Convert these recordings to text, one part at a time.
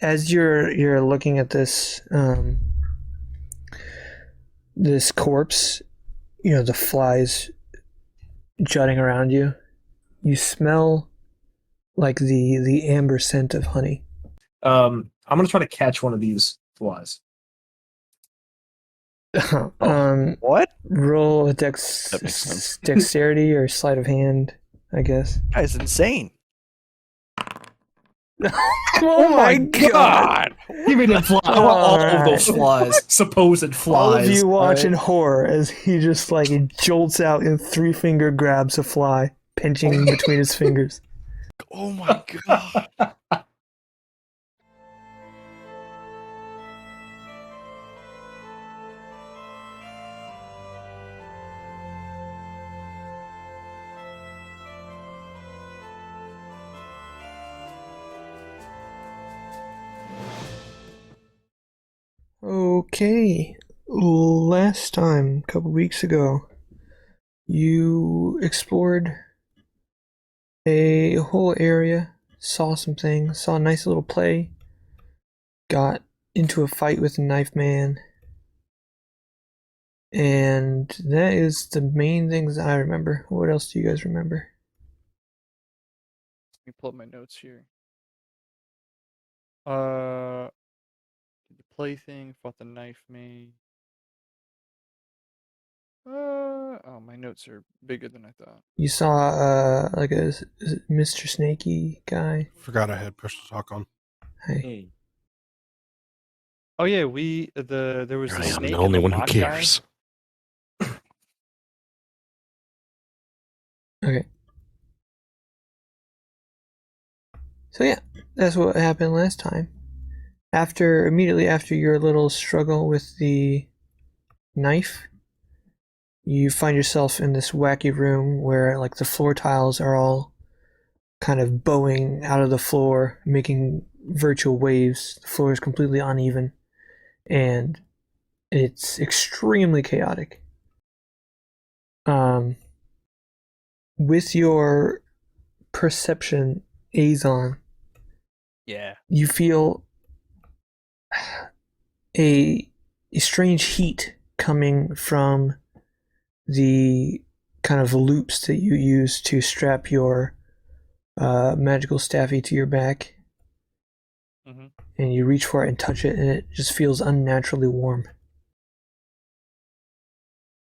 As you're looking at this corpse, the flies jutting around you, you smell like the amber scent of honey. I'm gonna try to catch one of these flies. Oh, um, what? roll a That makes sense. dexterity or sleight of hand, I guess. Guy's insane. Oh my god! Give me them flies. I want all of those flies. Supposed flies. All of you watch in Alright. horror as he just jolts out and three-finger grabs a fly, pinching between his fingers. Oh my god. Okay, last time, a couple weeks ago, you explored a whole area, saw some things, saw a nice little play, got into a fight with a knife man, and that is the main things I remember. What else do you guys remember? Let me pull up my notes here. The plaything, fought the knife man. Oh, my notes are bigger than I thought. You saw like a Mr. Snaky guy. Forgot I had push to talk on. Hey. Oh yeah, there was Here the I am, snake the and only the one who mock cares. Okay. So yeah, that's what happened last time. Immediately after your little struggle with the knife, you find yourself in this wacky room where the floor tiles are all kind of bowing out of the floor, making virtual waves. The floor is completely uneven, and it's extremely chaotic. With your perception A's on, Yeah. you feel a strange heat coming from the kind of loops that you use to strap your magical staffy to your back. Mm-hmm. And you reach for it and touch it, and it just feels unnaturally warm.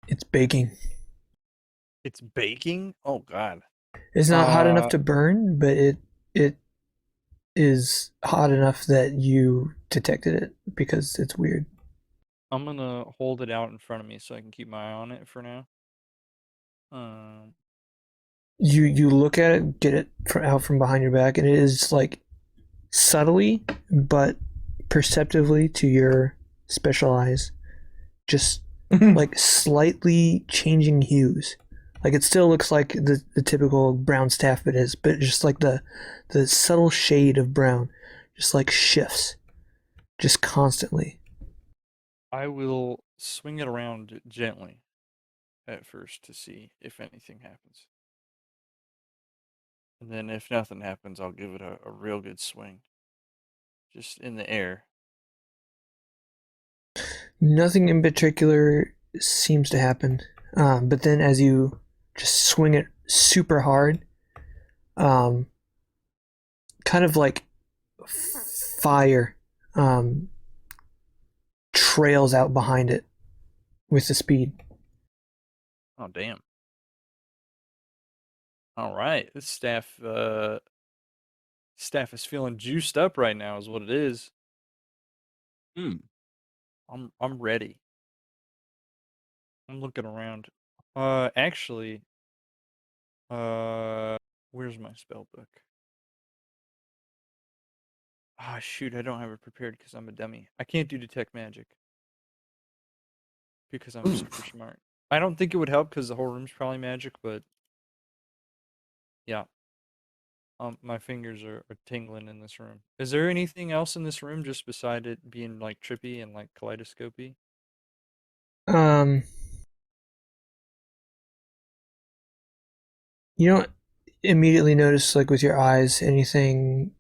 It's baking. It's baking? Oh god. It's not hot enough to burn, but it is hot enough that you detected it because it's weird. I'm gonna hold it out in front of me so I can keep my eye on it for now. You look at it, get it out from behind your back, and it is subtly but perceptively to your special eyes, just slightly changing hues. It still looks like the typical brown staff it is, but just the subtle shade of brown just shifts just constantly. I will swing it around gently at first to see if anything happens. And then if nothing happens, I'll give it a real good swing. Just in the air. Nothing in particular seems to happen, but then as you just swing it super hard, kind of fire trails out behind it with the speed. Oh damn. Alright, this staff is feeling juiced up right now is what it is. I'm ready. I'm looking around. Actually, where's my spell book? Ah, shoot, I don't have it prepared because I'm a dummy. I can't do detect magic because I'm super smart. I don't think it would help because the whole room's probably magic, but yeah. My fingers are tingling in this room. Is there anything else in this room just beside it being trippy and kaleidoscopy? You don't immediately notice with your eyes anything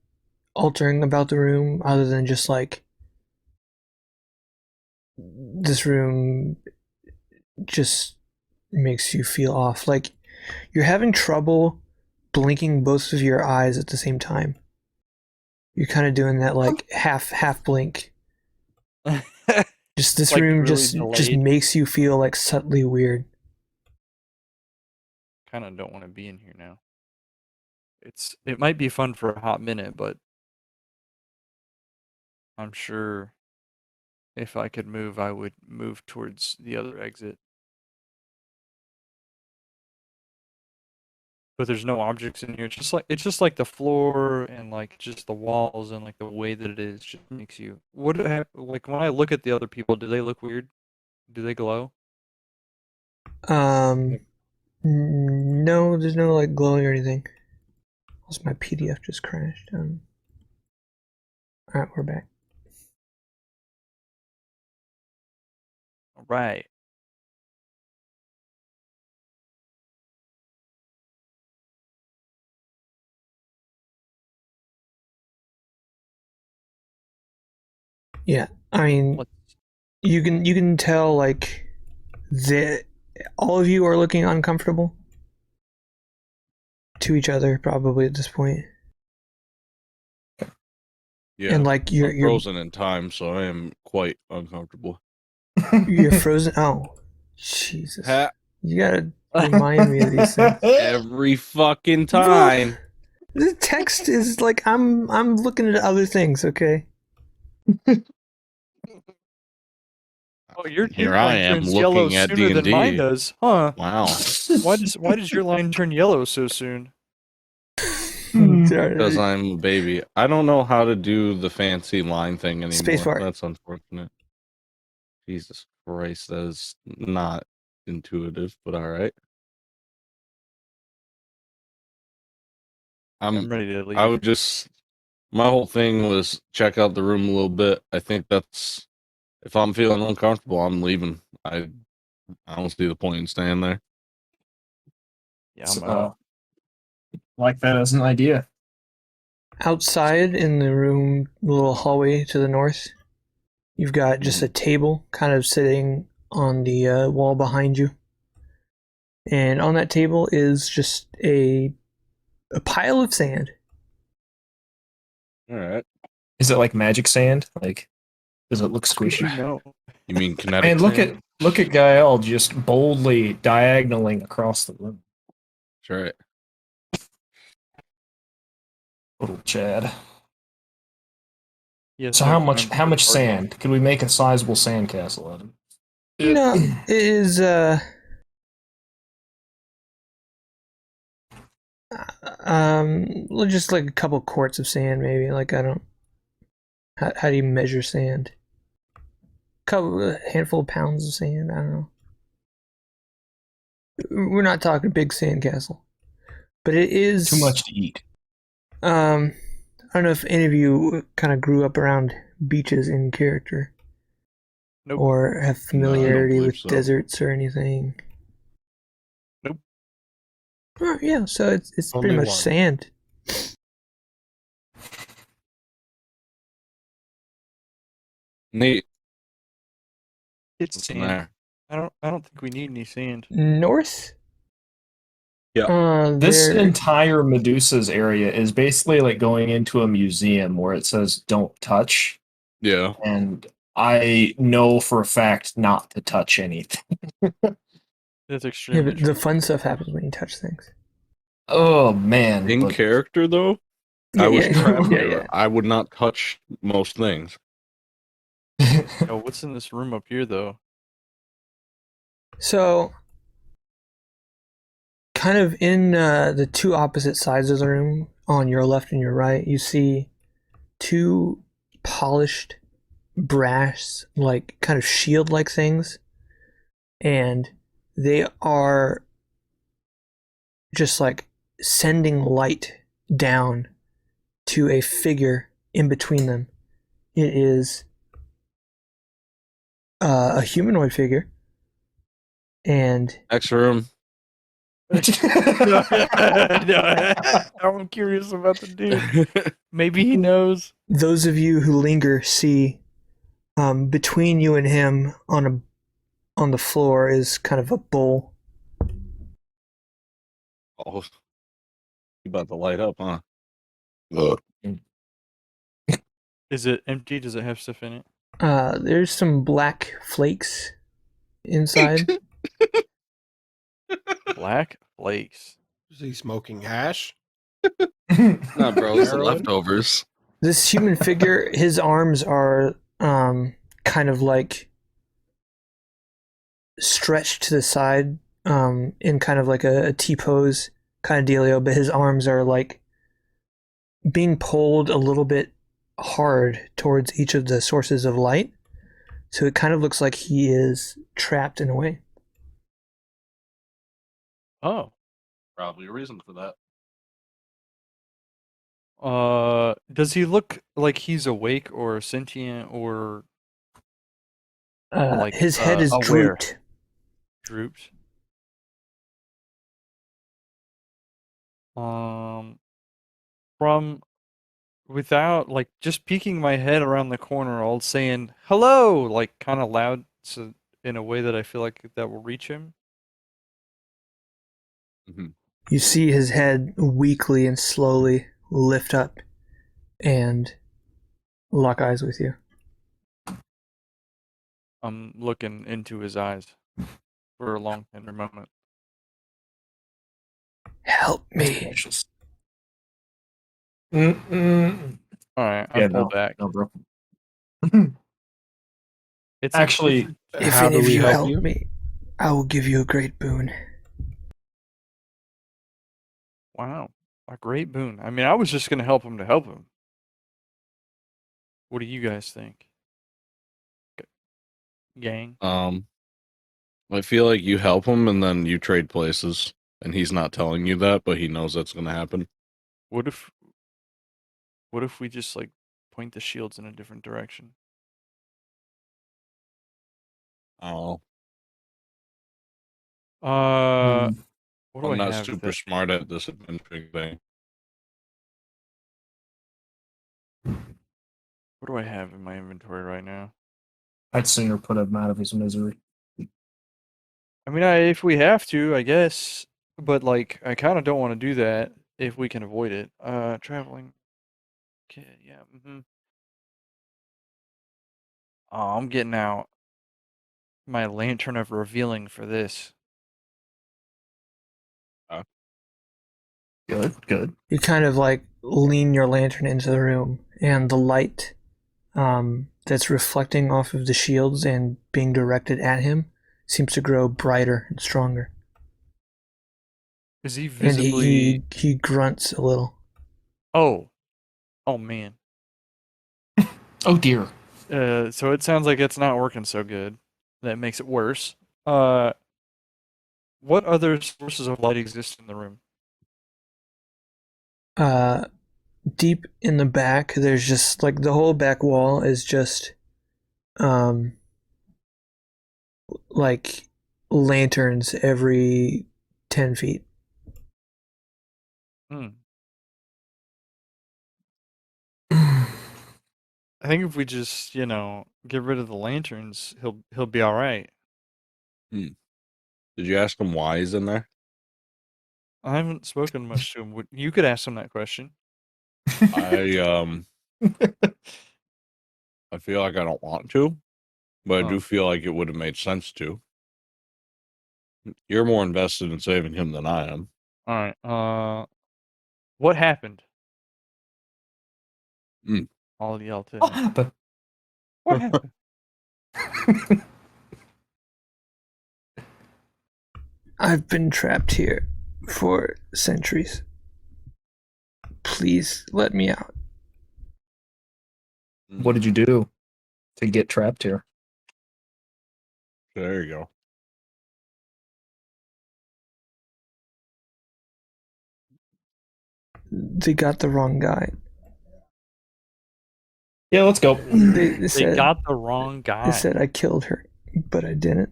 altering about the room other than just like this room just makes you feel off. Like you're having trouble blinking both of your eyes at the same time. You're kind of doing that like half blink. Just this Like, room really just delayed. makes you feel like subtly weird. Kind of don't want to be in here now. It might be fun for a hot minute, but I'm sure if I could move, I would move towards the other exit. But there's no objects in here. It's just like the floor and like just the walls and like the way that it is just makes you. Like when I look at the other people, do they look weird? Do they glow? No, there's no like glowing or anything. Also, my PDF just crashed. Alright, we're back. All right. Yeah, I mean, Let's you can tell like that all of you are looking uncomfortable to each other probably at this point. Yeah, And like I'm you're frozen in time, so I am quite uncomfortable. you're frozen. Oh, Jesus! Ha- You gotta remind me of these things. Every fucking time. The text is like I'm looking at other things. Okay. Oh, your Here I line am turns yellow looking at sooner than mine D&D. does, huh? Wow. Why does your line turn yellow so soon? Because I'm a baby. I don't know how to do the fancy line thing anymore. Spacebar. That's unfortunate. Jesus Christ, that is not intuitive, but alright. I'm ready to leave. I would just... My whole thing was check out the room a little bit. I think that's... If I'm feeling uncomfortable, I'm leaving. I don't see the point in staying there. Yeah, I'm out. Like that as an idea. Outside in the room, the little hallway to the north, you've got just a table kind of sitting on the wall behind you. And on that table is just a pile of sand. Alright. Is it like magic sand? Like, does it look squishy? No. You mean kinetic Man, look sand? at Gael just boldly diagonaling across the room. That's right. Little Chad. Yes, So my how friend, much but sand? Could we make a sizable sandcastle out of it? No, it is just like a couple quarts of sand, maybe. Like I don't. How do you measure sand? A handful of pounds of sand. I don't know. We're not talking big sandcastle, but it is Too much to eat. I don't know if any of you kind of grew up around beaches in character, Nope. or have familiarity believe with so. deserts or anything. Nope. Oh, yeah, so it's Only pretty much one. sand. Neat. It's What's in sand. there? I don't think we need any sand. North. Yeah. This There. entire Medusa's area is basically like going into a museum where it says "Don't touch," Yeah. and I know for a fact not to touch anything. That's Yeah, extremely but true. the fun stuff happens when you touch things. Oh man! In but- character, though, Yeah, I was yeah, trapped yeah, there. yeah. I would not touch most things. Yo, what's in this room up here, though? So, kind of in the two opposite sides of the room, on your left and your right, you see two polished brass, like kind of shield-like things, and they are just like sending light down to a figure in between them. It is a humanoid figure, and Next room. No, I'm curious about the dude. Maybe he knows. Those of you who linger see between you and him on the floor is kind of a bowl. Oh, you about to light up, huh? Ugh. Is it empty? Does it have stuff in it? There's some black flakes inside. Black flakes. Is he smoking hash? Nah, bro, it's the Heroin? leftovers. This human figure, his arms are kind of like stretched to the side in kind of like a T-pose kind of dealio, but his arms are like being pulled a little bit hard towards each of the sources of light. So it kind of looks like he is trapped in a way. Oh. Probably a reason for that. Does he look like he's awake or sentient or like His head is aware? drooped. Drooped? From without like just peeking my head around the corner, all saying hello, like kind of loud, so in a way that I feel like that will reach him. Mhm. You see his head weakly and slowly lift up and lock eyes with you. I'm looking into his eyes for a long tender moment. Help me. Precious. Mm-mm. All right, I Yeah, pull no, back. no, bro. It's Actually, If How any do of we you help help you? me, I will give you a great boon. wow, a great boon. I mean, I was just gonna help him to help him. What do you guys think, gang? I feel like you help him and then you trade places, and he's not telling you that, but he knows that's gonna happen. What if we just like point the shields in a different direction? Oh, What do I I'm not have super that? smart at this adventuring thing. What do I have in my inventory right now? I'd sooner put him out of his misery. I mean, if we have to, I guess, but like, I kind of don't want to do that if we can avoid it. Traveling. Okay, yeah. Oh, I'm getting out my lantern of revealing for this. Good, good. You kind of like lean your lantern into the room, and the light that's reflecting off of the shields and being directed at him seems to grow brighter and stronger. Is he And visibly? he grunts a little. Oh, oh man. Oh dear. So it sounds like it's not working so good. That makes it worse. What other sources of light exist in the room? Deep in the back, there's just like the whole back wall is just like lanterns every 10 feet. Hmm. I think if we just, get rid of the lanterns, he'll be all right. Did you ask him why he's in there? I haven't spoken much to him. You could ask him that question. I I feel like I don't want to, but I Oh. do feel like it would have made sense to. You're more invested in saving him than I am. All right. What happened? I'll yell to What him. happened? What happened? I've been trapped here for centuries. Please let me out. What did you do to get trapped here? There you go. They got the wrong guy. Yeah, let's go. They They said got the wrong they guy. said I killed her, but I didn't.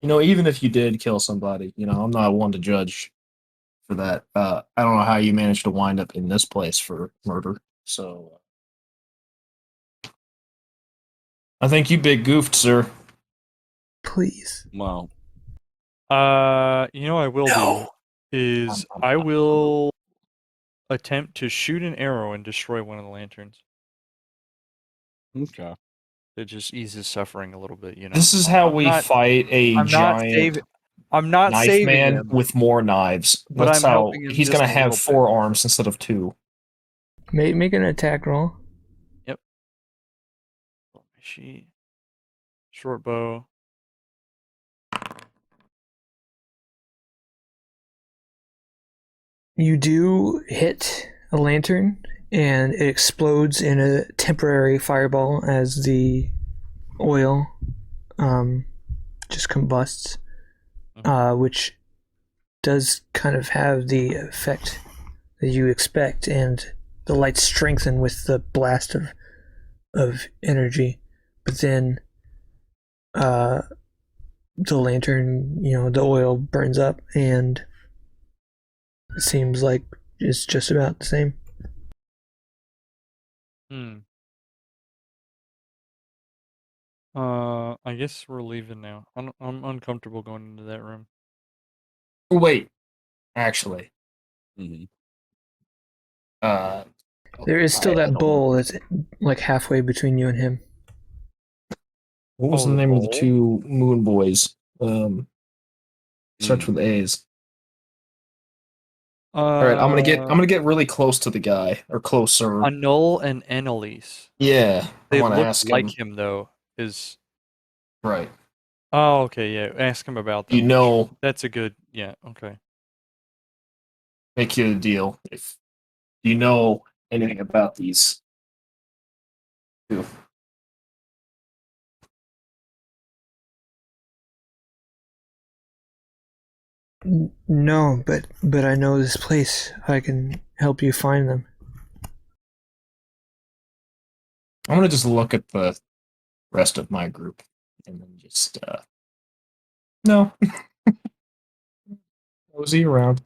Even if you did kill somebody, I'm not one to judge for that. I don't know how you managed to wind up in this place for murder. So I think you big goofed, sir. Please. Wow. I will No. do is I will attempt to shoot an arrow and destroy one of the lanterns. Okay. It just eases suffering a little bit, This is how I'm we not- fight a I'm not giant saving. I'm not knife saving man him, with more knives. but That's I'm how helping him he's just gonna a have little bit. 4 arms instead of 2. Make an attack roll. Sheet. Short bow. You do hit a lantern, and it explodes in a temporary fireball as the oil just combusts, which does kind of have the effect that you expect, and the lights strengthen with the blast of energy. But then the lantern, the oil burns up, and it seems like it's just about the same. I guess we're leaving now. I'm uncomfortable going into that room. Wait, actually, Mhm. There is still I that don't bowl know. that's like halfway between you and him. What was Oh, the the name of the bowl? 2 moon boys? Starts Mm. with A's. Uh, All right, I'm gonna get really close to the guy or closer. Anul and Annalise. Yeah, I They want to look ask like him. him though. Is Right. Oh, okay, yeah. Ask him about them. You know, That's a good. Yeah, okay. make you a deal if you know anything about these 2. No, but I know this place. I can help you find them. I'm gonna just look at the rest of my group and then just no. Was he around?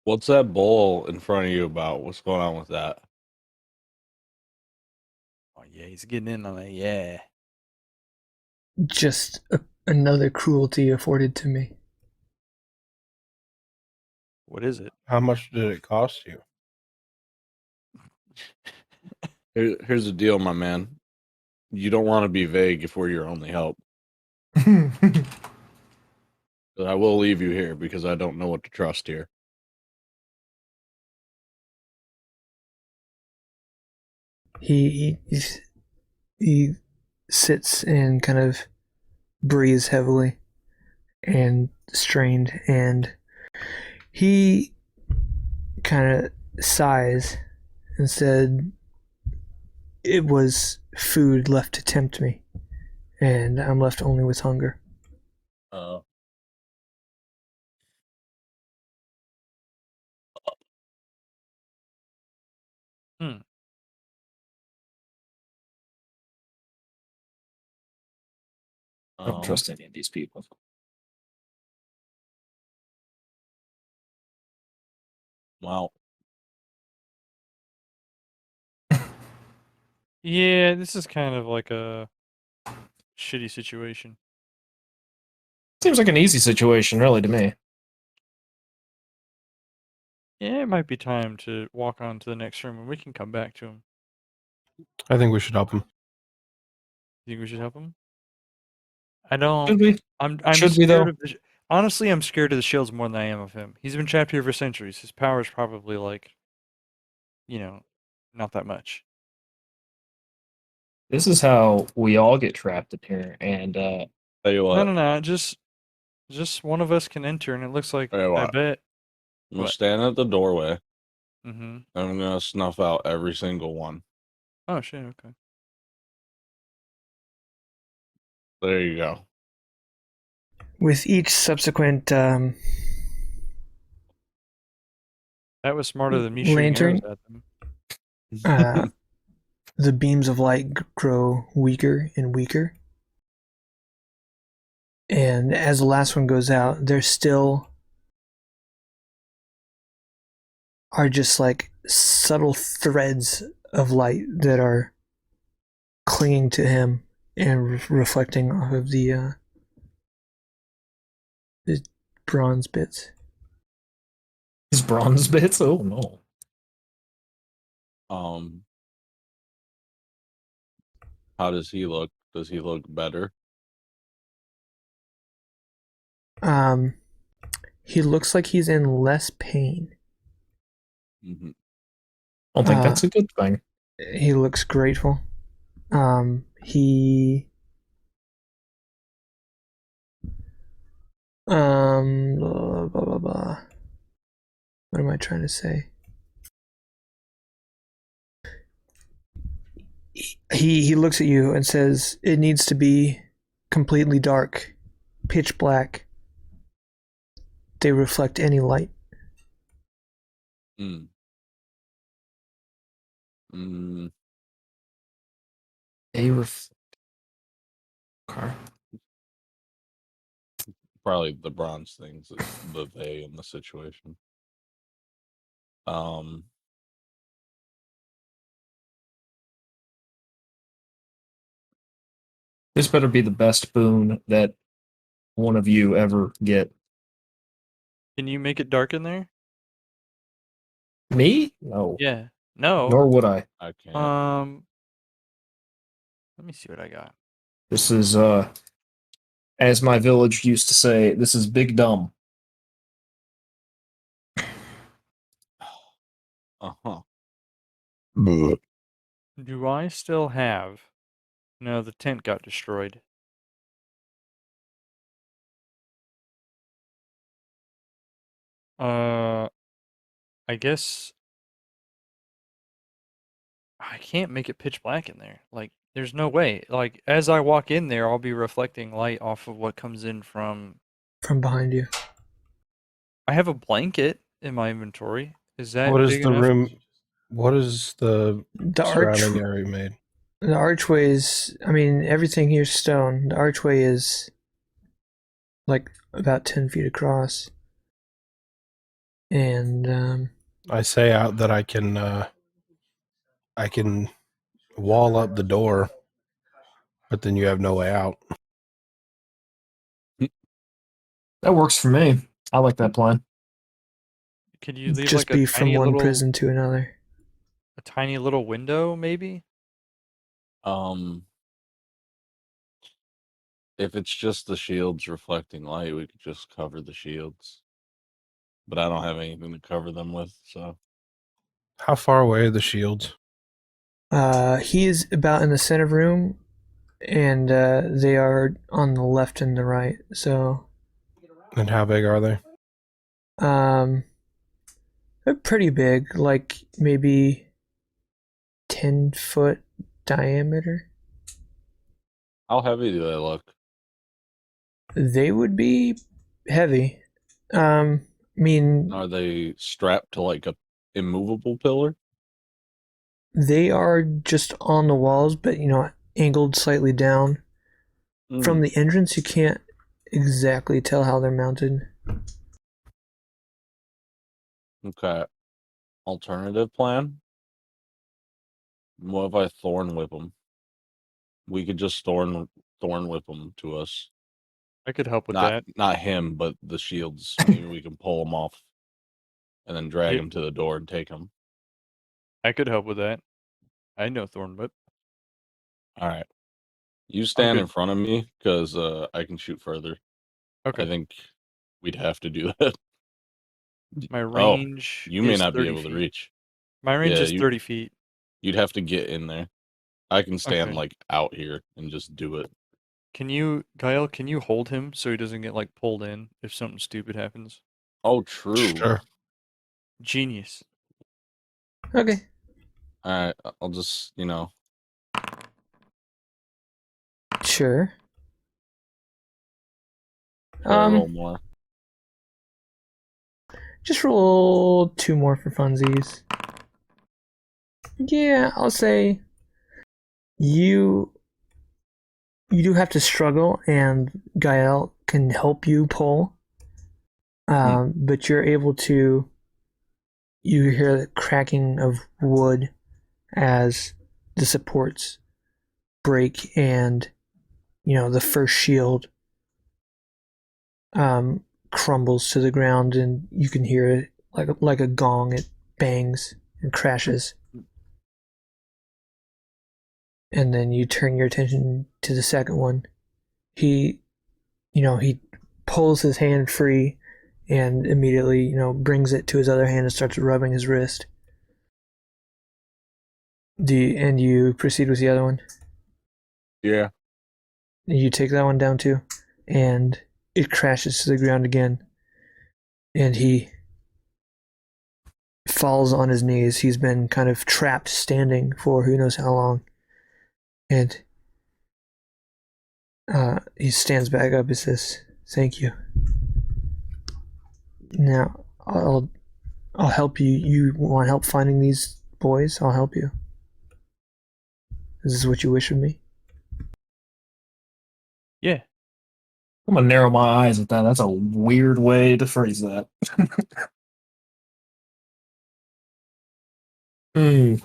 What's that bowl in front of you about? What's going on with that? Oh yeah, he's getting in on it. Yeah. Just another cruelty afforded to me. What is it? How much did it cost you? Here's the deal, my man. You don't want to be vague if we're your only help. But I will leave you here because I don't know what to trust here. He sits and kind of breathes heavily and strained, and he kind of sighs and said, "It was food left to tempt me, and I'm left only with hunger." Hmm. I don't trust any of these people. Wow. Yeah, this is kind of like a shitty situation. Seems like an easy situation, really, to me. Yeah, it might be time to walk on to the next room, and we can come back to him. I think we should help him. You think we should help him? I don't. Should we? I'm Should we, scared though? of the. Honestly, I'm scared of the shields more than I am of him. He's been trapped here for centuries. His power is probably like, not that much. This is how we all get trapped in here, and Tell you No, what. no. Just one of us can enter, and it looks like Tell you I what. bet. I'm gonna What? stand at the doorway Mm-hmm. and I'm gonna snuff out every single one. Oh shit. Okay. There you go. With each subsequent That was smarter than me shooting arrows lantern, at them. the beams of light grow weaker and weaker. And as the last one goes out, there still are just like subtle threads of light that are clinging to him and reflecting off of the bronze bits. His bronze bits? Oh no. How does he look? Does he look better? He looks like he's in less pain. Mm-hmm. I don't think that's a good thing. He looks grateful. He blah, blah, blah, blah. What am I trying to say? He looks at you and says, "It needs to be completely dark, pitch black. They reflect any light." Mm. Mm. Okay. Probably the bronze things is the they in the situation. This better be the best boon that one of you ever get. Can you make it dark in there? Me? No. Yeah. No. Nor would I. I can't. Let me see what I got. This is as my village used to say, this is big dumb. Uh-huh. Do I still have? No, the tent got destroyed. I guess I can't make it pitch black in there. Like, there's no way. Like, as I walk in there, I'll be reflecting light off of what comes in from. Behind you. I have a blanket in my inventory. Is that What is big the enough? room? What is the surrounding area made? The archways, I mean, everything here's stone. The archway is like about 10 feet across. And I say out that I can wall up the door, but then you have no way out. That works for me. I like that plan. Could you leave just like be a from tiny one little, prison to another. a tiny little window, maybe? If it's just the shields reflecting light, we could just cover the shields. But I don't have anything to cover them with, so. How far away are the shields? He is about in the center room, and they are on the left and the right. So, And how big are they? they're pretty big, like maybe 10-foot diameter. How heavy do they look? They would be heavy. I mean, Are they strapped to like a immovable pillar? they are just on the walls, but angled slightly down. From the entrance, you can't exactly tell how they're mounted. Okay. Alternative plan? What if I thorn whip them? We could just thorn whip them to us. I could help with Not that. not him, but the shields. Maybe we can pull them off, and then drag Yeah. them to the door and take them. I could help with that. I know Thorn Whip. All right. You stand good. in front of me because I can shoot further. Okay. I think we'd have to do that. My range You may is not be 30 able to feet. reach. My range Yeah, is 30 feet. You'd have to get in there. I can stand Okay. like out here and just do it. Kyle, can you hold him so he doesn't get like pulled in if something stupid happens? Oh, true. Sure. Genius. Okay. All right, I'll just Sure. roll more. Just roll 2 more for funsies. Yeah, I'll say You do have to struggle, and Gael can help you pull. But you're able to. You hear the cracking of wood as the supports break, and the first shield crumbles to the ground, and you can hear it like a gong. It bangs and crashes, and then you turn your attention to the second one. He pulls his hand free, and immediately brings it to his other hand and starts rubbing his wrist. And you proceed with the other one? Yeah. You take that one down too, and it crashes to the ground again, and he falls on his knees. He's been kind of trapped standing for who knows how long, and he stands back up and says, "Thank you. Now I'll help you. You want help finding these boys? I'll help you. Is this what you wish of me?" Yeah. I'm gonna narrow my eyes at that. That's a weird way to phrase that. Hmm.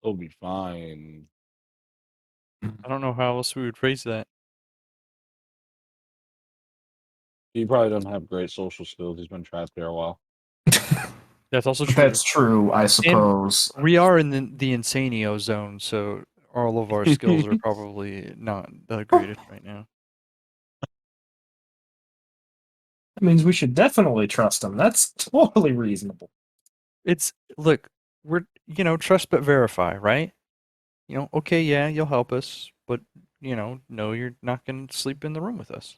It'll be fine. I don't know how else we would phrase that. He probably doesn't have great social skills. He's been trapped there a while. That's also true. That's true, I suppose. We are in the Insanio zone, so all of our skills are probably not the greatest right now. That means we should definitely trust him. That's totally reasonable. Look, we're trust but verify, right? Okay, yeah, you'll help us, but no, you're not gonna sleep in the room with us.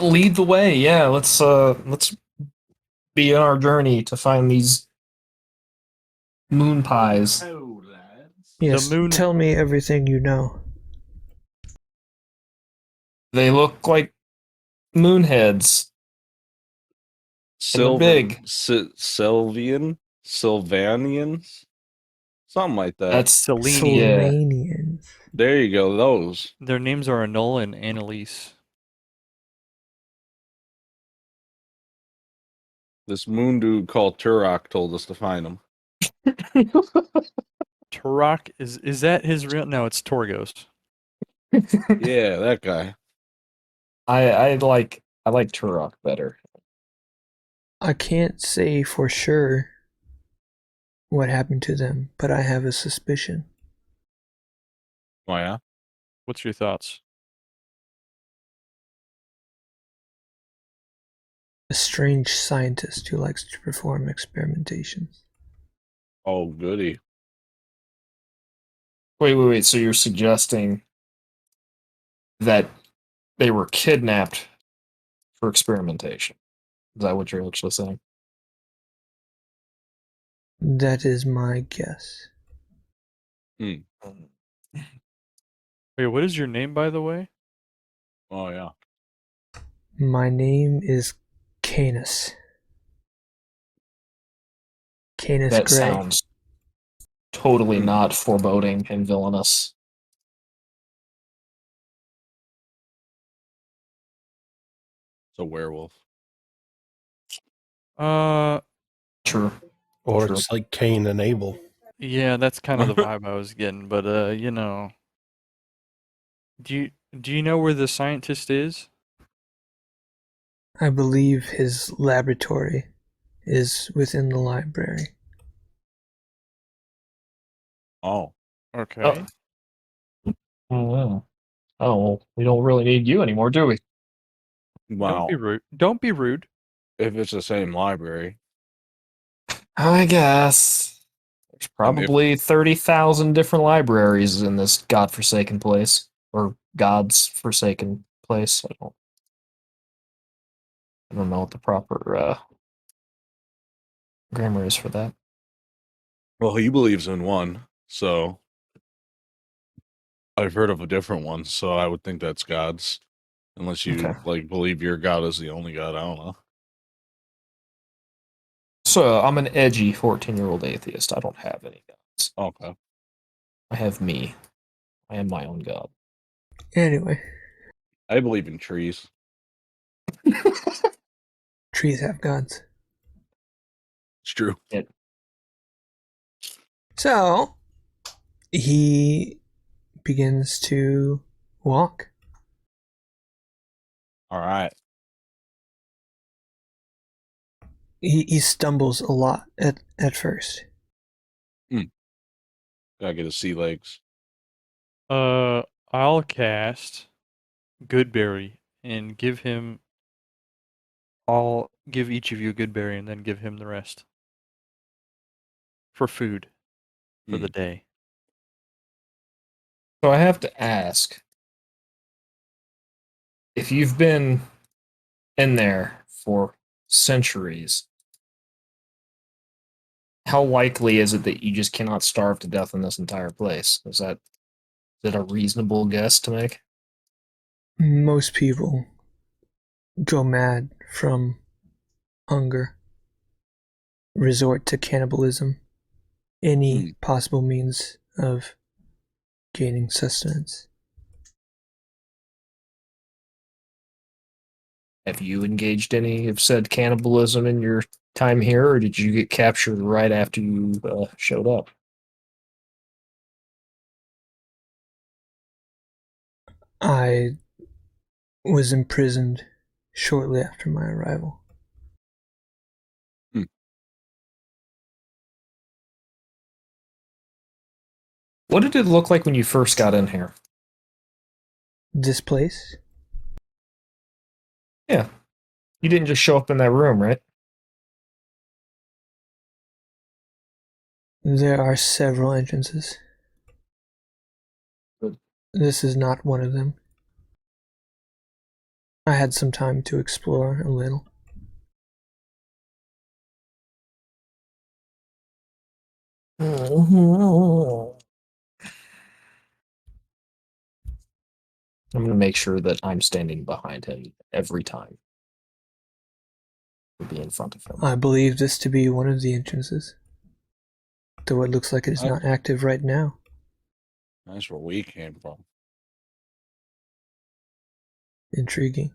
Lead the way, yeah. Let's be on our journey to find these moon pies. Yes. The moon- Tell me everything you know. They look like moon heads. And they're big. Sylvanians? Something like that. That's Selenian. yeah. Solanians. There you go, those. Their names are Anul and Annalise. This moon dude called Turok told us to find them. Turok is that his real? No, it's Torgos. Yeah, that guy. I like Turok better. I can't say for sure what happened to them, but I have a suspicion. Oh, yeah? What's your thoughts? A strange scientist who likes to perform experimentations. Oh, goody. Wait. So you're suggesting that they were kidnapped for experimentation? Is that what you're actually saying? That is my guess. Wait, what is your name, by the way? Oh, yeah. My name is Canis. Canis That Gray. sounds totally not foreboding and villainous. It's a werewolf. True. Or True. it's like Cain and Abel. Yeah, that's kind of the vibe I was getting, but do you know where the scientist is? I believe his laboratory is within the library. Oh. Okay. Oh, wow. Oh, well, we don't really need you anymore, do we? Wow. Don't be rude. Don't be rude. If it's the same library. I guess. There's probably 30,000 different libraries in this godforsaken place. Or God's forsaken place. I don't know what the proper grammar is for that. Well, he believes in one, so I've heard of a different one, so I would think that's God's. Unless you Okay. like believe your god is the only god. I don't know. So I'm an edgy 14-year-old atheist. I don't have any gods. Okay. I have me. I am my own god. Anyway, I believe in trees. trees have gods. It's true. So he begins to walk. All right. He stumbles a lot at first. Gotta get his sea legs. I'll cast Goodberry and give him. I'll give each of you a Goodberry and then give him the rest for food for the day. So I have to ask, if you've been in there for centuries, how likely is it that you just cannot starve to death in this entire place? Is that a reasonable guess to make? Most people go mad from hunger, resort to cannibalism, any possible means of gaining sustenance. Have you engaged any of said cannibalism in your time here, or did you get captured right after you showed up? I was imprisoned shortly after my arrival. What did it look like when you first got in here? This place? Yeah. You didn't just show up in that room, right? There are several entrances. Good. This is not one of them. I had some time to explore a little. I'm going to make sure that I'm standing behind him every time. To be in front of him. I believe this to be one of the entrances, though it looks like it is Okay. not active right now. That's where we came from. Intriguing.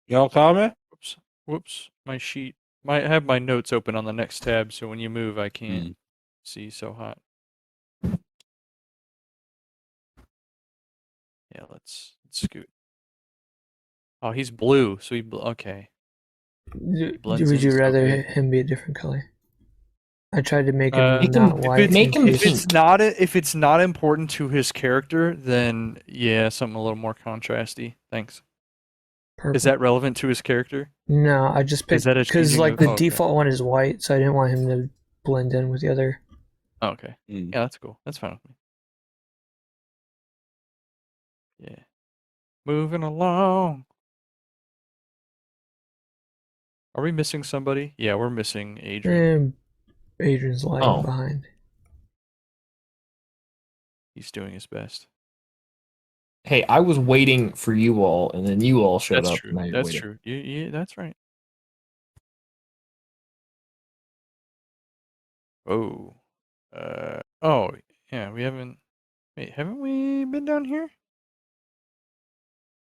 Y'all comment? Whoops. My sheet. I have my notes open on the next tab, so when you move, I can't see so hot. Yeah, let's scoot. Oh, he's blue, so okay. blends Would you in so rather good. him be a different color? I tried to make him Make not him- white. make him If it's pink. not important to his character, then yeah, something a little more contrasty. Thanks. purple. Is that relevant to his character? No, I just picked Is that a because changing like of- the okay. default one is white, so I didn't want him to blend in with the other. Oh, okay. Yeah, that's cool. That's fine with me. Yeah. Moving along. Are we missing somebody? Yeah, we're missing Adrian. And Adrian's lagging Oh. behind. He's doing his best. Hey, I was waiting for you all, and then you all showed That's up. true. Now you're That's waiting. true. Yeah, that's right. Oh. Oh, yeah, we haven't. Wait, haven't we been down here?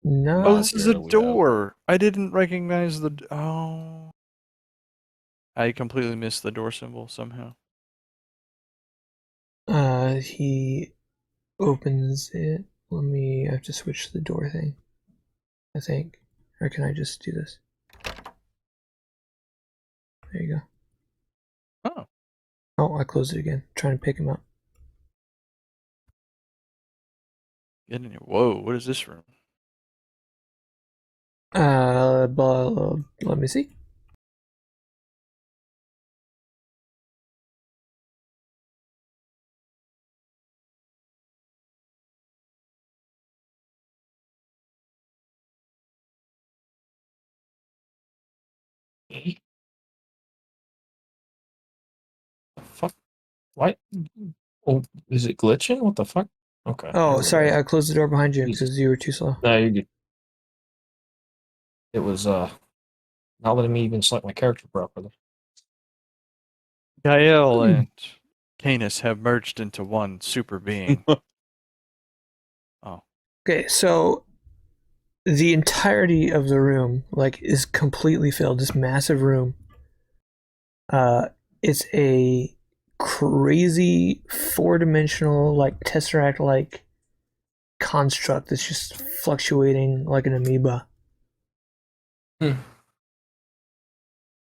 No. Oh, this is a really, we door. I didn't recognize the. Oh. I completely missed the door symbol somehow. He opens it. I have to switch the door thing, I think. Or can I just do this? There you go. Oh. Oh, I closed it again. Trying to pick him up. Get in here. Whoa, what is this room? But let me see. Fuck. What? Oh, is it glitching? What the fuck? Okay. Oh, there we sorry, go. I closed the door behind you Jesus. because you were too slow. No, you're good. It was not letting me even select my character properly. Gael and Canis have merged into one super being. Oh, Okay, so the entirety of the room is completely filled. This massive room. It's a crazy 4-dimensional tesseract construct that's just fluctuating like an amoeba.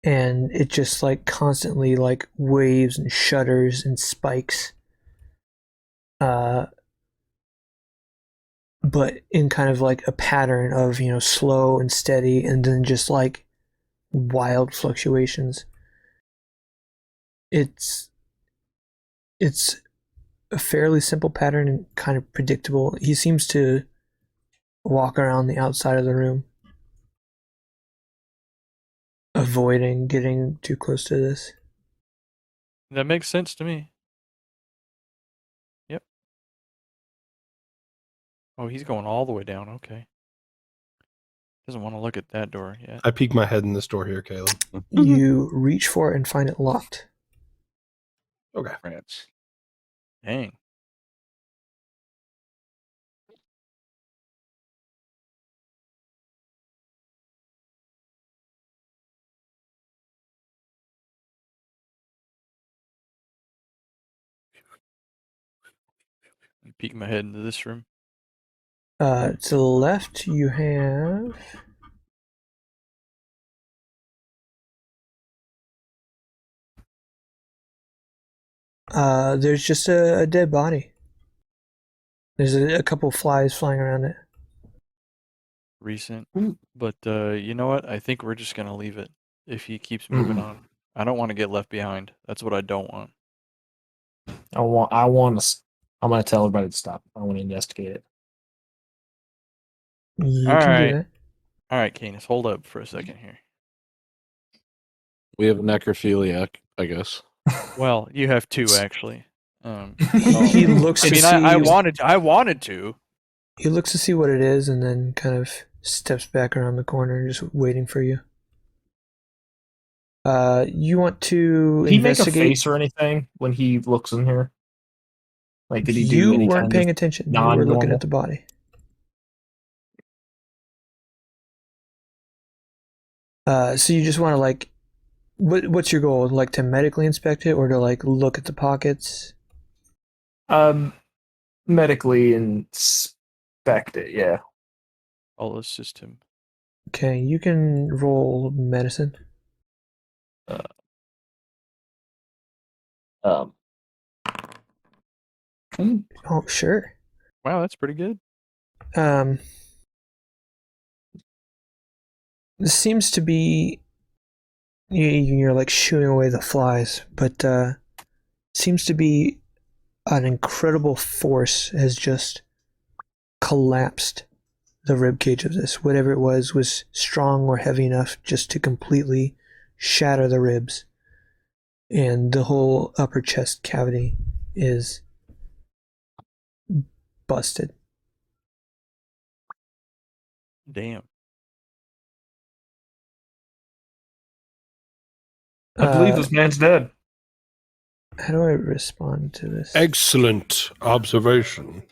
And it just constantly waves and shudders and spikes. But in kind of a pattern of slow and steady, and then just wild fluctuations. It's a fairly simple pattern and kind of predictable. He seems to walk around the outside of the room, avoiding getting too close to this. that makes sense to me. Yep. Oh, he's going all the way down. Okay. Doesn't want to look at that door yet. I peek my head in this door here, Caleb. You reach for it and find it locked. Okay. France. Dang. I'm peeking my head into this room. To the left, you have there's just a dead body. There's a couple flies flying around it. Recent. But you know what? I think we're just gonna leave it if he keeps moving on. I don't want to get left behind. That's what I don't want. I'm gonna tell everybody to stop. I want to investigate it. You All can do right. that. All right, Canis, hold up for a second here. We have a necrophiliac, I guess. Well, you have two actually. He looks I to mean, see. I wanted to. He looks to see what it is, and then kind of steps back around the corner, just waiting for you. You want to Did he make a investigate? face or anything when he looks in here? Like, did he do You any weren't kind paying of attention. You were looking non-normal? at the body. So you just want to what's your goal? To medically inspect it, or to look at the pockets? Medically inspect it, yeah. I'll assist him. Okay, you can roll medicine. Um, Oh, sure. Wow, that's pretty good. This seems to be you're shooing away the flies, but seems to be an incredible force has just collapsed the rib cage of this. Whatever it was strong or heavy enough just to completely shatter the ribs, and the whole upper chest cavity is busted. Damn. I believe this man's dead. How do I respond to this? Excellent observation.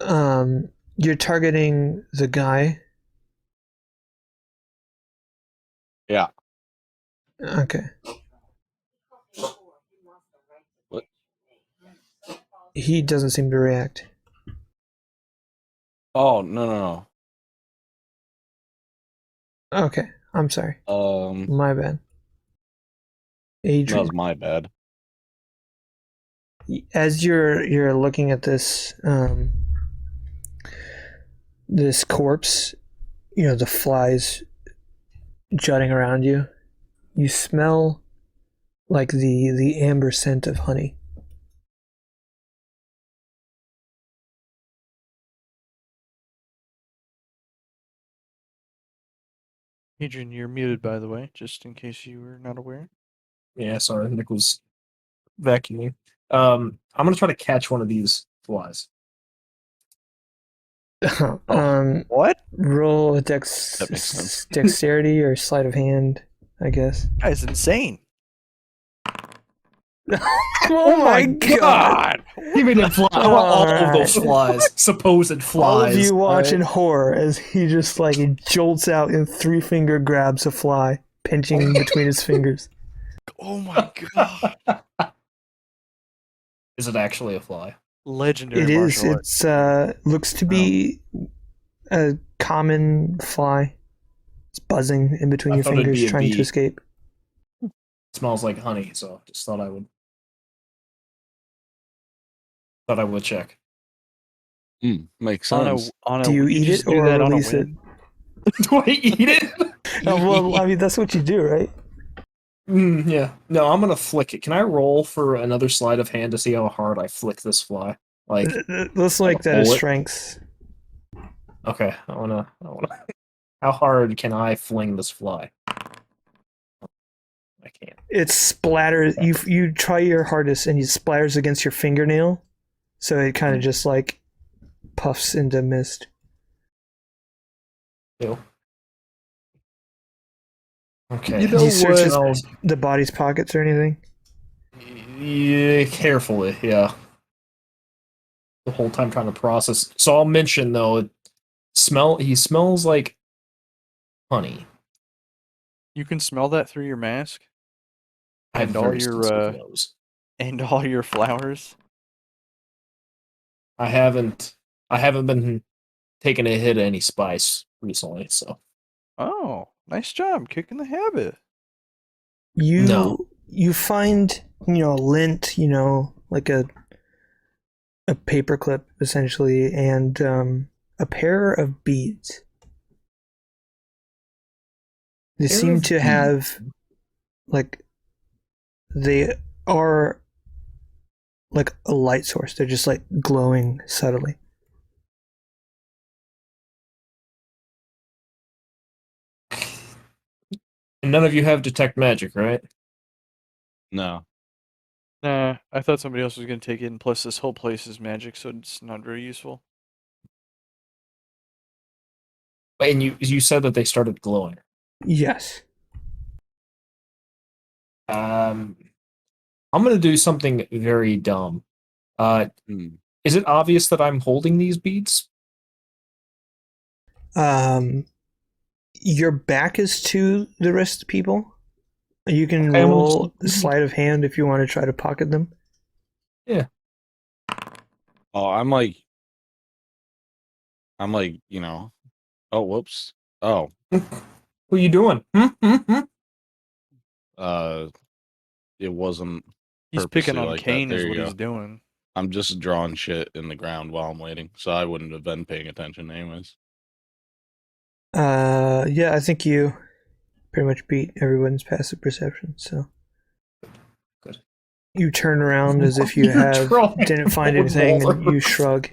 You're targeting the guy. Yeah. Okay. What? He doesn't seem to react. Oh, no. Okay, I'm sorry. My bad. That Adrian, was my bad. as you're looking at this this corpse, the flies jutting around you, you smell the amber scent of honey. Adrian, you're muted, by the way, just in case you were not aware. Yeah, sorry, Nick was vacuuming. I'm gonna try to catch one of these flies. What? Roll a That makes sense. dexterity or sleight of hand, I guess. Guy's insane. Oh my god! He made it fly. I want all of those Alright. flies. Supposed flies. All of you watch alright? in horror as he just like he jolts out and 3-finger grabs a fly, pinching between his fingers. Oh my god. Is it actually a fly? Legendary It is. martial art. It's looks to be a common fly. It's buzzing in between I your thought it'd fingers, be a trying to bee. escape. It smells like honey, so just thought I would check. Makes On sense. a, Do you you eat just it do or that on a release it? whim? Do I eat it? Well, I mean that's what you do, right? Yeah. No, I'm gonna flick it. Can I roll for another sleight of hand to see how hard I flick this fly? Like, Let's make that a bullet? strengths. okay, I wanna. How hard can I fling this fly? I can't. It splatters. You try your hardest and it splatters against your fingernail, so it kind of just like puffs into mist. Ew. Okay. You Do know you search what? the body's pockets or anything? Yeah, carefully, yeah. The whole time trying to process. So I'll mention though, he smells like honey. You can smell that through your mask I have and a all very your sensitive nose. and all your flowers. I haven't been taking a hit of any spice recently, so Oh, nice job kicking the habit. You find lint, like a paperclip essentially, and a pair of beads. They Pair seem of to have they are like a light source. They're just like glowing subtly. And none of you have detect magic, right? No. Nah, I thought somebody else was gonna take it, and plus this whole place is magic, so it's not very useful. And you said that they started glowing. Yes. I'm gonna do something very dumb. Hmm. Is it obvious that I'm holding these beads? Your back is to the rest of the people. You can Okay, roll sleight of hand if you want to try to pocket them. Yeah. Oh, I'm like, oh, whoops. Oh, What are you doing? it wasn't He's picking purposely on like Kane that. is There what you he's go. doing. I'm just drawing shit in the ground while I'm waiting, so I wouldn't have been paying attention anyways. Yeah, I think you pretty much beat everyone's passive perception. So Good. you turn around as if you You're drawing didn't find with anything, and you rollers. shrug.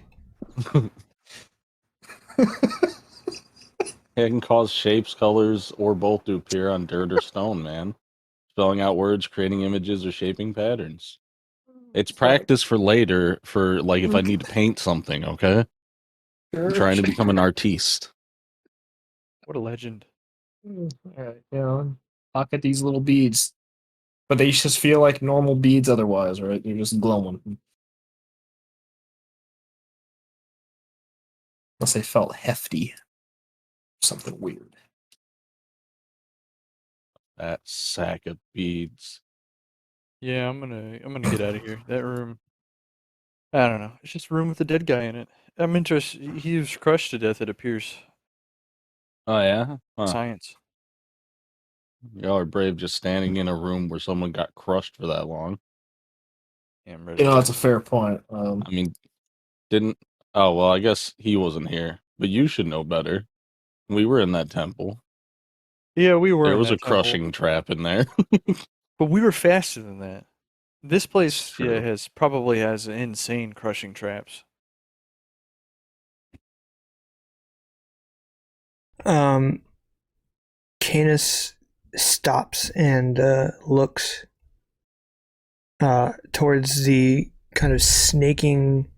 It can cause shapes, colors, or both to appear on dirt or stone, man. Spelling out words, creating images, or shaping patterns. It's practice for later, for like if I need to paint something, okay? I'm trying to become an artiste. What a legend. Alright, pocket these little beads. But they just feel like normal beads otherwise, right? You're just glowing. Unless they felt hefty. Something weird. That sack of beads. Yeah, I'm gonna get out of here. That room. I don't know. It's just a room with a dead guy in it. I'm interested. He was crushed to death. It appears. Oh yeah? Huh. Science. Y'all are brave just standing in a room where someone got crushed for that long. Yeah, I'm ready. That's a fair point. I mean, didn't. Oh, well, I guess he wasn't here. But you should know better. We were in that temple. Yeah, we were There in was that a temple, crushing trap in there. but we were faster than that. This place, true. probably has insane crushing traps. Canis stops and looks towards the kind of snaking,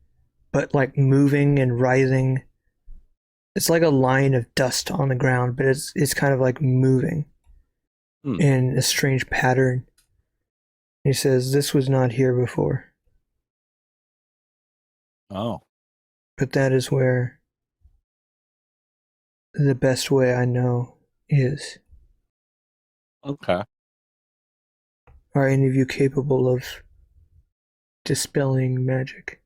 but like moving and writhing. It's like a line of dust on the ground, but it's kind of like moving in a strange pattern. He says, "This was not here before." Oh. But that is where the best way I know is. Okay. Are any of you capable of dispelling magic?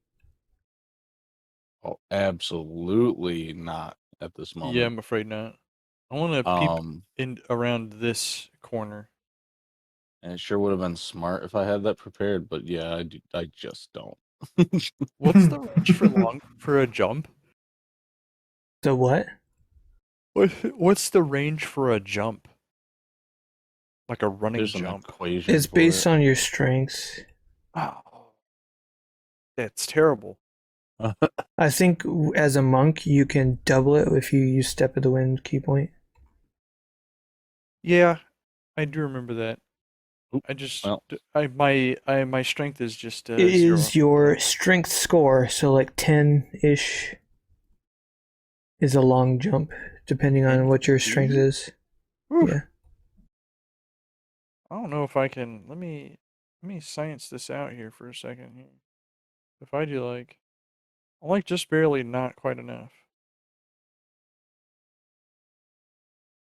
Oh, absolutely not at this moment. Yeah, I'm afraid not. I want to peep Um, in around this corner. and it sure would have been smart if I had that prepared, but yeah, I just don't. What's the range for a jump? The what? What's the range for a jump? Like a running There's an jump. equation It's for based it. on your strengths. Oh, that's terrible. I think as a monk, you can double it if you use Step of the Wind key point. Yeah, I do remember that. Oop, I just well, my strength is just It 0. is your strength score, so like 10-ish is a long jump, depending on what your strength is. Whew. Yeah. I don't know if I can. Let me science this out here for a second here. If I do like just barely, not quite enough,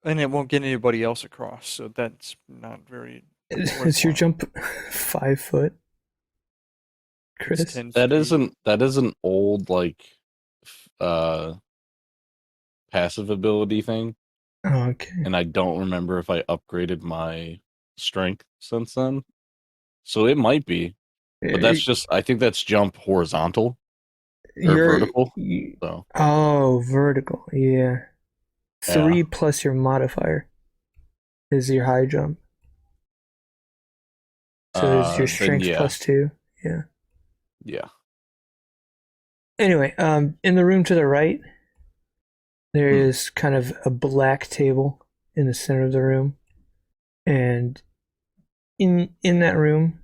and it won't get anybody else across, so that's not very Is your worthwhile. jump 5 foot, It's Chris? 10 that feet. is an old like uh passive ability thing, Oh, okay. and I don't remember if I upgraded my strength since then. So it might be, but that's just I think that's jump horizontal or vertical. So Oh, vertical. Yeah. yeah, 3 plus your modifier is your high jump. So there's your then strength yeah, plus 2. Yeah. yeah. Anyway, in the room to the right, there Hmm. is kind of a black table in the center of the room, and in that room,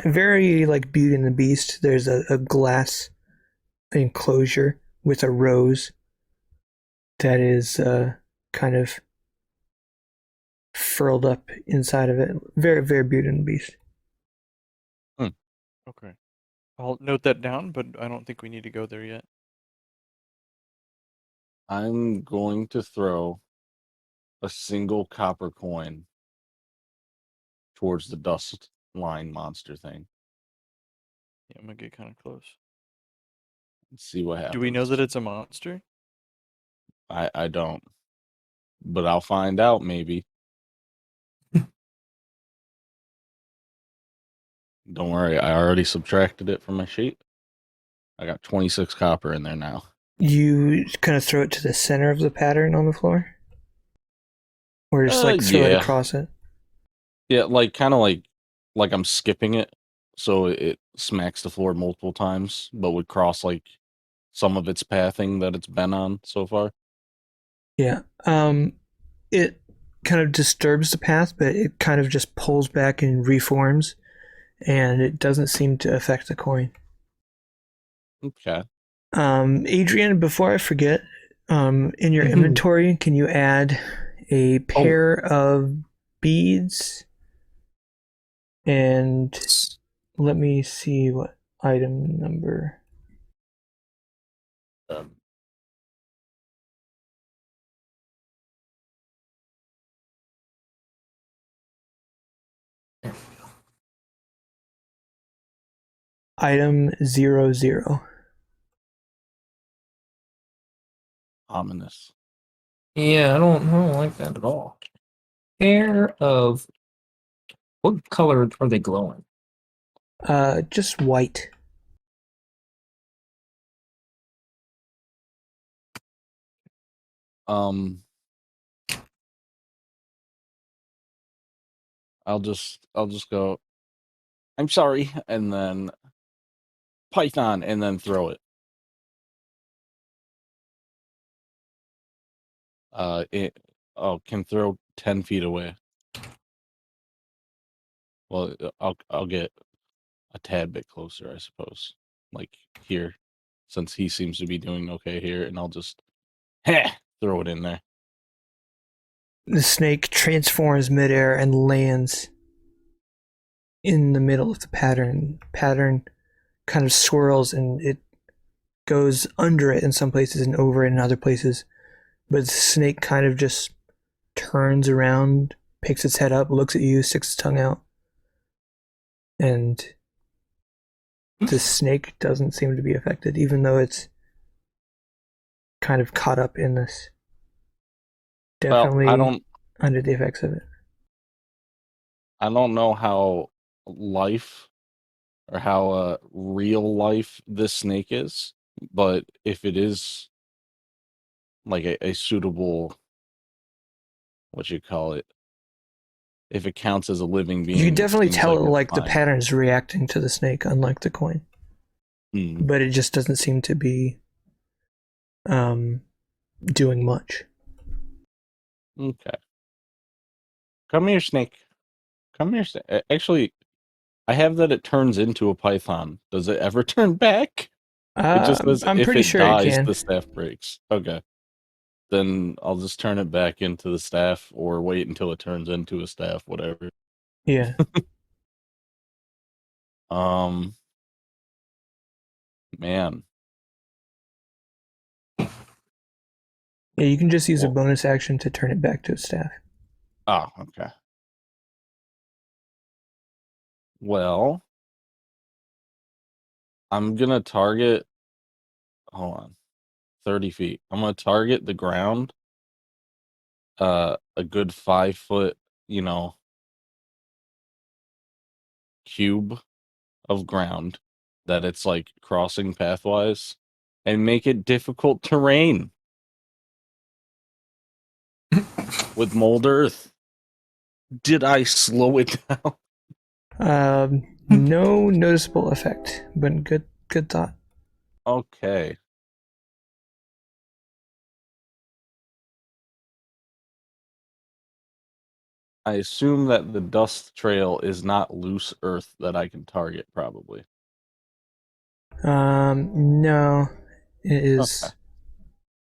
very like Beauty and the Beast. There's a glass enclosure with a rose that is kind of furled up inside of it. Very, very Beauty and the Beast. Okay, I'll note that down, but I don't think we need to go there yet. I'm going to throw a single copper coin towards the dust line monster thing Yeah, I'm gonna get kind of close. and see what Do we know happens. that it's a monster? I don't, but I'll find out maybe. Don't worry, I already subtracted it from my sheet. I got 26 copper in there now. You kind of throw it to the center of the pattern on the floor, or just like throw it Yeah, across it. yeah, like kind of like I'm skipping it, so it smacks the floor multiple times, but would cross like some of its pathing that it's been on so far. Yeah. It kind of disturbs the path, but it kind of just pulls back and reforms, and it doesn't seem to affect the coin. Okay. Adrian, before I forget, in your inventory, can you add a pair of beads? And let me see what item number. Um, Item 00. ominous. Yeah, I don't like that at all. Pair of what color are they glowing? Just white. Um, I'll just go. I'm sorry, and then Python, and then throw it. It can throw 10 feet away. Well, I'll get a tad bit closer, I suppose. Like here, since he seems to be doing okay here, and I'll just throw it in there. The snake transforms midair and lands in the middle of the pattern. Pattern kind of swirls and it goes under it in some places and over it in other places. But the snake kind of just turns around, picks its head up, looks at you, sticks its tongue out. And the snake doesn't seem to be affected, even though it's kind of caught up in this. Definitely Well, under the effects of it. I don't know how life or how real life this snake is, but if it is like a suitable, what you call it, if it counts as a living being, You can it definitely seems tell like it's like the fine. pattern is reacting to the snake, unlike the coin. But it just doesn't seem to be doing much. Okay. Come here, snake. Come here, snake. Actually, I have that it turns into a python. Does it ever turn back? It just says I'm if pretty it sure it dies, can. the staff breaks. Okay. Then I'll just turn it back into the staff or wait until it turns into a staff, whatever. Yeah. Man. Yeah, you can just use a Well- bonus action to turn it back to a staff. Oh, okay. Well, I'm gonna target. Hold on, 30 feet. I'm gonna target the ground. A good 5 foot, cube of ground that it's like crossing pathwise, and make it difficult terrain with mold earth. Did I slow it down? No noticeable effect, but good thought. Okay. I assume that the dust trail is not loose earth that I can target, probably. No, it is Okay.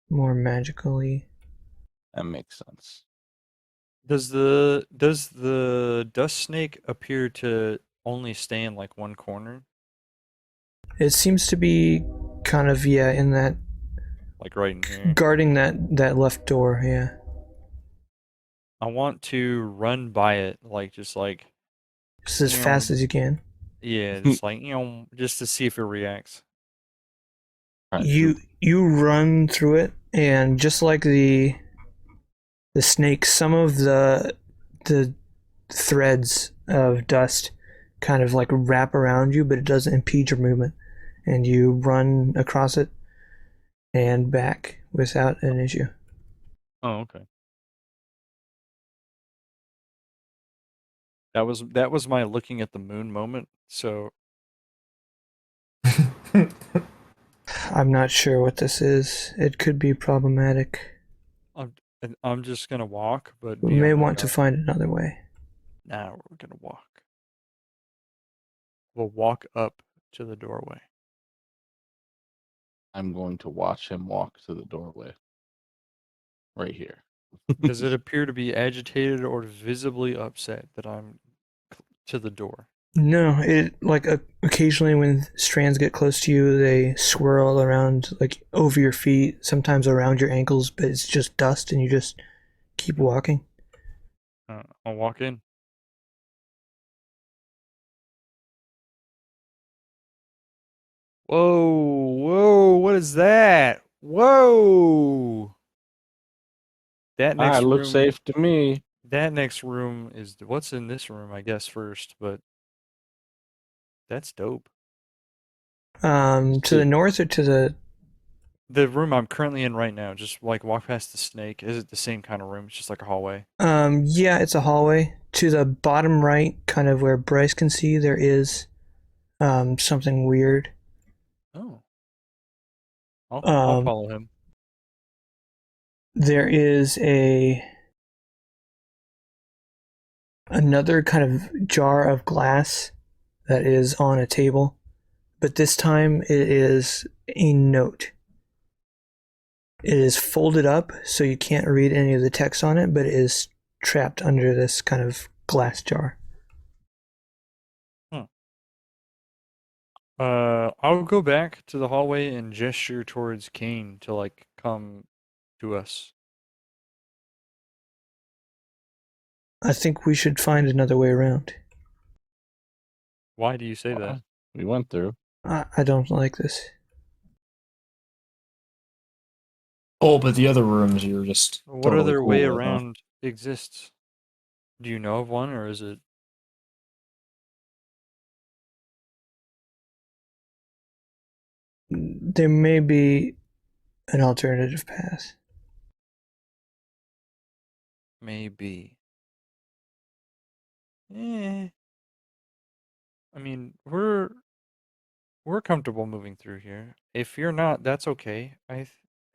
more magically. That makes sense. Does the dust snake appear to only stay in like one corner, It seems to be kind of in that like right in here? guarding that left door. Yeah. I want to run by it, like just like Just as fast as you can. yeah, just like just to see if it reacts. Alright, You shoot. you run through it, and just like the snake, some of the threads of dust kind of like wrap around you, but it doesn't impede your movement, and you run across it and back without an issue. Oh, okay. That was my looking at the moon moment. So I'm not sure what this is. It could be problematic. I'm just gonna walk, but We be may on my want to guard. find another way. Now we're gonna walk. We'll walk up to the doorway. I'm going to watch him walk to the doorway. Right here. Does it appear to be agitated or visibly upset that I'm to the door? No, it like occasionally when strands get close to you, they swirl around like over your feet, sometimes around your ankles, but it's just dust, and you just keep walking. I'll walk in. Whoa, whoa, what is that? Whoa! That next Looks room, safe to me. that next room is what's in this room, I guess first, but that's dope. To the north or to The room I'm currently in right now, just like walk past the snake. Is it the same kind of room? It's just like a hallway. yeah, it's a hallway. To the bottom right, kind of where Bryce can see, there is something weird. Oh. I'll Um, follow him. there is another kind of jar of glass that is on a table, but this time it is a note. It is folded up so you can't read any of the text on it, but it is trapped under this kind of glass jar. I'll go back to the hallway and gesture towards Kane to like come to us. I think we should find another way around. Why do you say that? We went through. I don't like this. Oh, but the other rooms you're just What totally other cool way with, huh? around exists? Do you know of one, or is it? There may be an alternative path. Maybe. I mean, we're comfortable moving through here. If you're not, that's okay.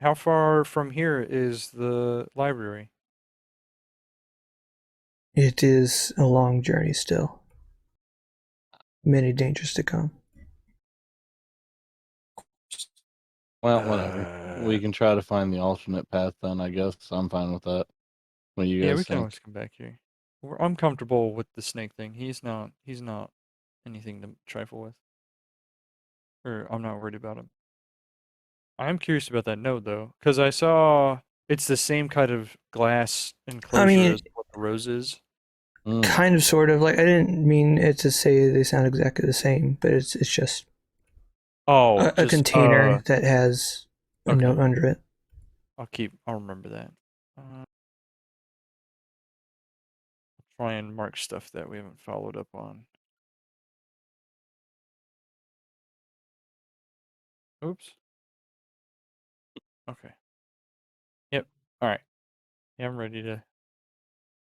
How far from here is the library? It is a long journey still. Many dangers to come. Well, whatever. We can try to find the alternate path then, I guess. I'm fine with that. What do you Yeah, guys we can think? always come back here. I'm comfortable with the snake thing. He's not anything to trifle with. Or I'm not worried about him. I'm curious about that note though, because I saw it's the same kind of glass enclosure as what the rose is. Kind of, sort of. Like, I didn't mean it to say they sound exactly the same, but it's just a container that has a note under it. I'll remember that. I'll try and mark stuff that we haven't followed up on. Oops. Okay. Yep. All right. Yeah, I'm ready to.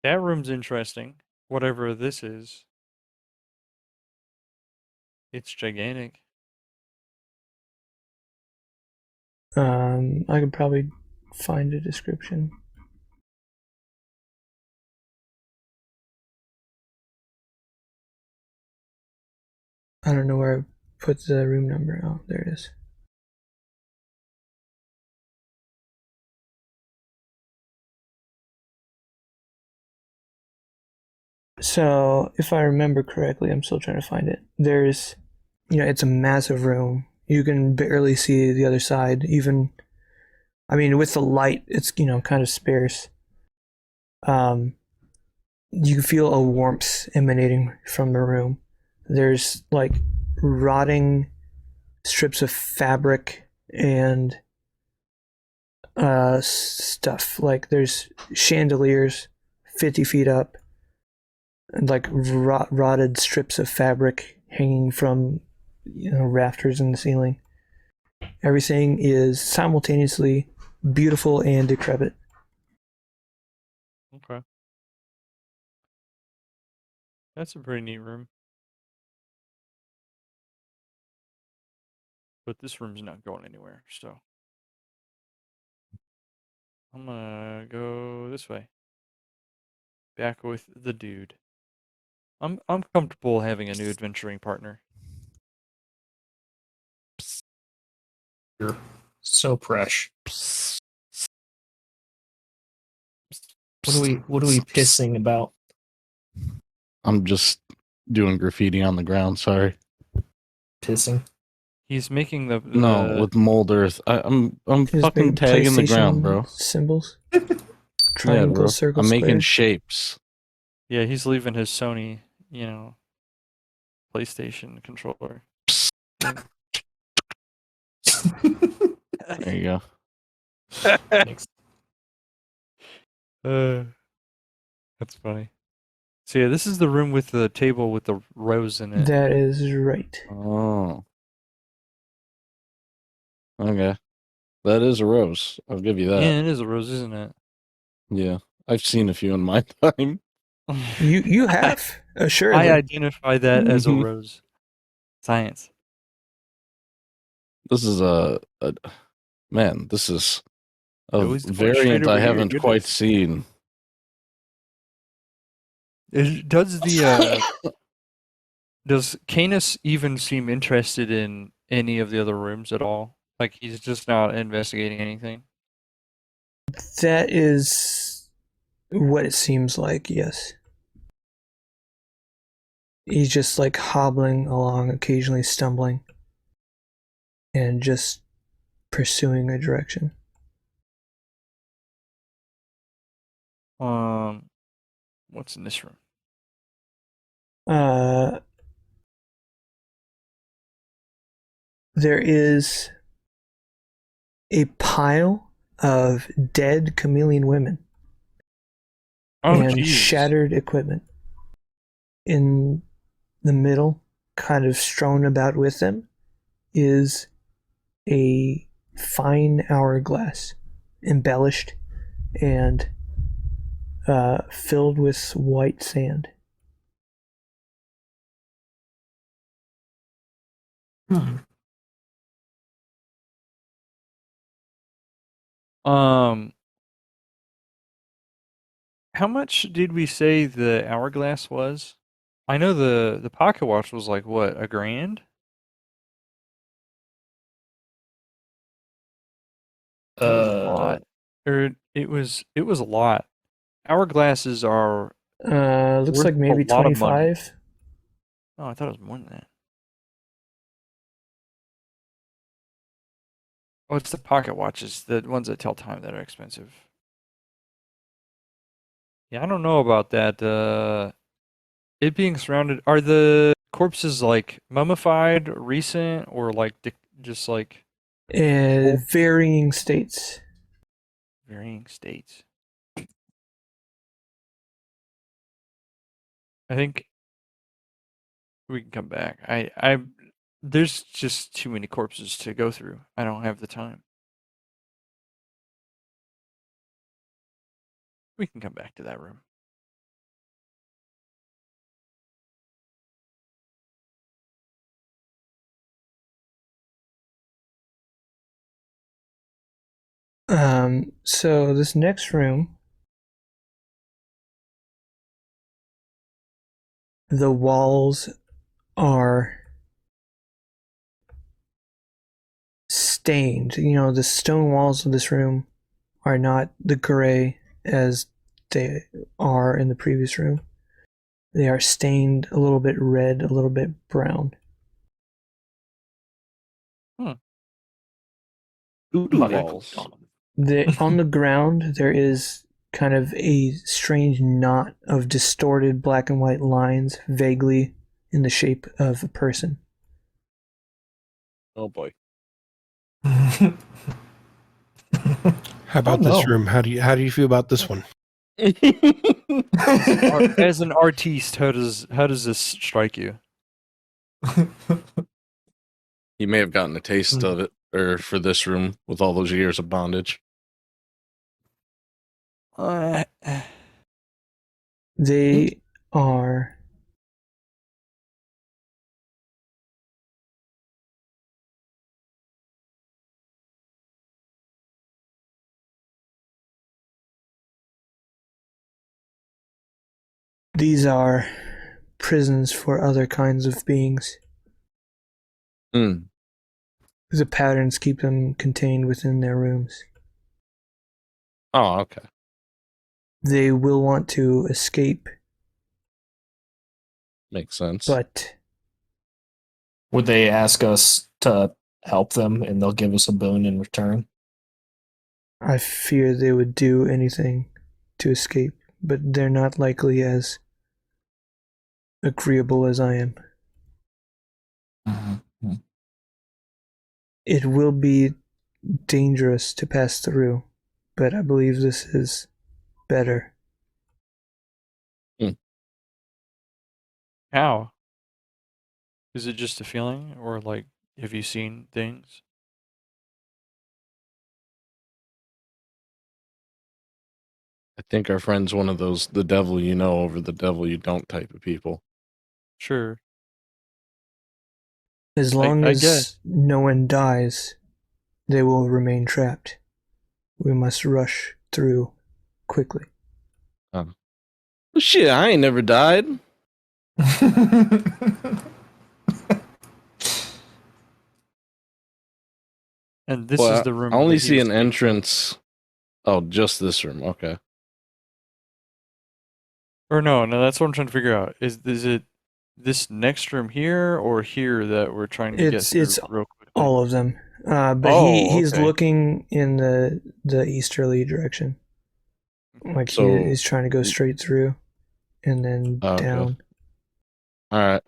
That room's interesting. Whatever this is. It's gigantic. I could probably find a description. I don't know where I put the room number. Oh, there it is. So, if I remember correctly, I'm still trying to find it. There's, it's a massive room. You can barely see the other side. Even, I mean, with the light, it's, kind of sparse. You feel a warmth emanating from the room. There's, like, rotting strips of fabric and stuff. Like, there's chandeliers 50 feet up, and like rotted strips of fabric hanging from rafters in the ceiling. Everything is simultaneously beautiful and decrepit. Okay. That's a pretty neat room. But this room's not going anywhere, so I'm gonna go this way. Back with the dude. I'm comfortable having a new adventuring partner. You're so fresh. What are we pissing about? I'm just doing graffiti on the ground, sorry. Pissing? He's making the No, with mold earth. I'm Just fucking big tagging the ground, PlayStation bro. Symbols. Yeah, Triangle, bro. circle, I'm making square. shapes. Yeah, he's leaving his Sony, PlayStation controller. There you go. Thanks. That's funny. So yeah, this is the room with the table with the rose in it. That is right. Oh. Okay. That is a rose. I'll give you that. Yeah, it is a rose, isn't it? Yeah. I've seen a few in my time. You have, assuredly. I identify that as a Mhm. rose. Science. This is man, this is a Oh, he's going straight variant over I here, haven't quite goodness. seen. Does does Canis even seem interested in any of the other rooms at all? Like he's just not investigating anything? That is what it seems like, yes. He's just like hobbling along, occasionally stumbling, and just pursuing a direction. What's in this room? There is a pile of dead chameleon women Oh, and Jesus. shattered equipment. In the middle, kind of strewn about with them, is a fine hourglass, embellished and filled with white sand. How much did we say the hourglass was? I know the pocket watch was like what, $1,000? That was a lot. Or it was a lot. Hourglasses are Looks worth like maybe a lot of money. 25. Oh, I thought it was more than that. Oh, it's the pocket watches, the ones that tell time that are expensive. Yeah, I don't know about that. It being surrounded, are the corpses like mummified, recent, or like just like Varying states. varying states? I think we can come back. There's just too many corpses to go through. I don't have the time. We can come back to that room. So this next room, the walls are stained. You know, the stone walls of this room are not the gray as they are in the previous room. They are stained a little bit red, a little bit brown. Voodoo walls. On the ground, there is kind of a strange knot of distorted black and white lines, vaguely in the shape of a person. Oh boy. How about Oh, this no. room? How do you feel about this one? As an artiste, how does this strike you? He may have gotten a taste of it, or for this room with all those years of bondage. They are these are prisons for other kinds of beings. Hmm. The patterns keep them contained within their rooms. Oh, okay. They will want to escape, Makes sense. but Would they ask us to help them and they'll give us a boon in return? I fear they would do anything to escape, but they're not likely as agreeable as I am. Mm-hmm. It will be dangerous to pass through, but I believe this is better. How? Is it just a feeling, or like, have you seen things? I think our friend's one of those the devil you know over the devil you don't type of people. Sure. As long I as guess. no one dies, they will remain trapped. We must rush through quickly. Shit, I ain't never died. And this is Well, the I room. only that he see an escaped from. entrance. Oh, just this room. Okay. Or no, that's what I'm trying to figure out. Is it this next room here or here that we're trying to get through It's real quickly? all of them. But Oh, he's okay. looking in the easterly direction. Okay. Like So- he's trying to go straight through and then Okay. down. All right.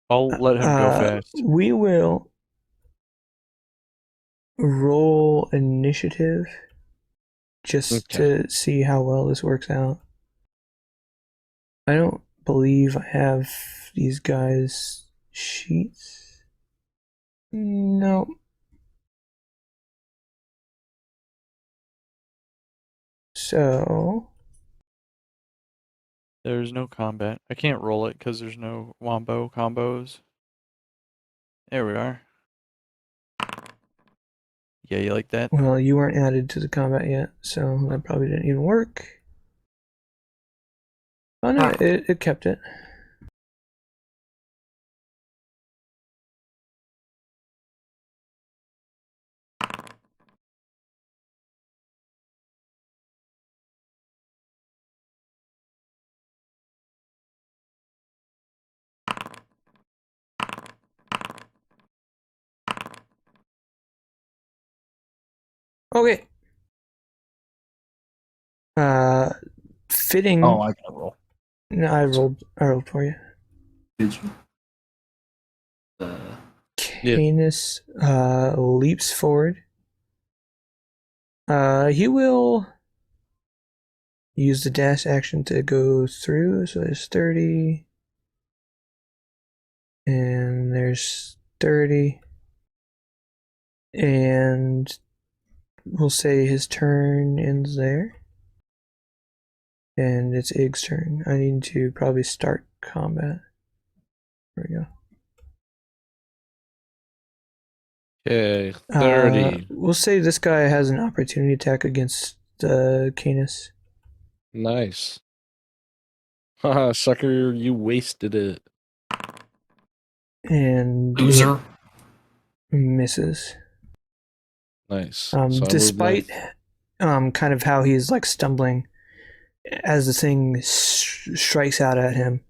I'll let him go fast. We will roll initiative just Okay. to see how well this works out. I don't believe I have these guys' sheets. No. So There's no combat. I can't roll it because there's no wombo combos. There we are. Yeah, you like that? well, you weren't added to the combat yet, so that probably didn't even work. Oh no, it kept it. Okay. Fitting. Oh, I can roll. No, I rolled for you. Did you? Yeah. Canis leaps forward. He will use the dash action to go through, so there's 30. And there's 30. And we'll say his turn ends there. And it's Ig's turn. I need to probably start combat. There we go. Okay. 30. We'll say this guy has an opportunity attack against Canis. Nice. Haha, sucker, you wasted it. And Loser. misses. Nice. So I moved Despite that. kind of how he's like stumbling as the thing strikes out at him,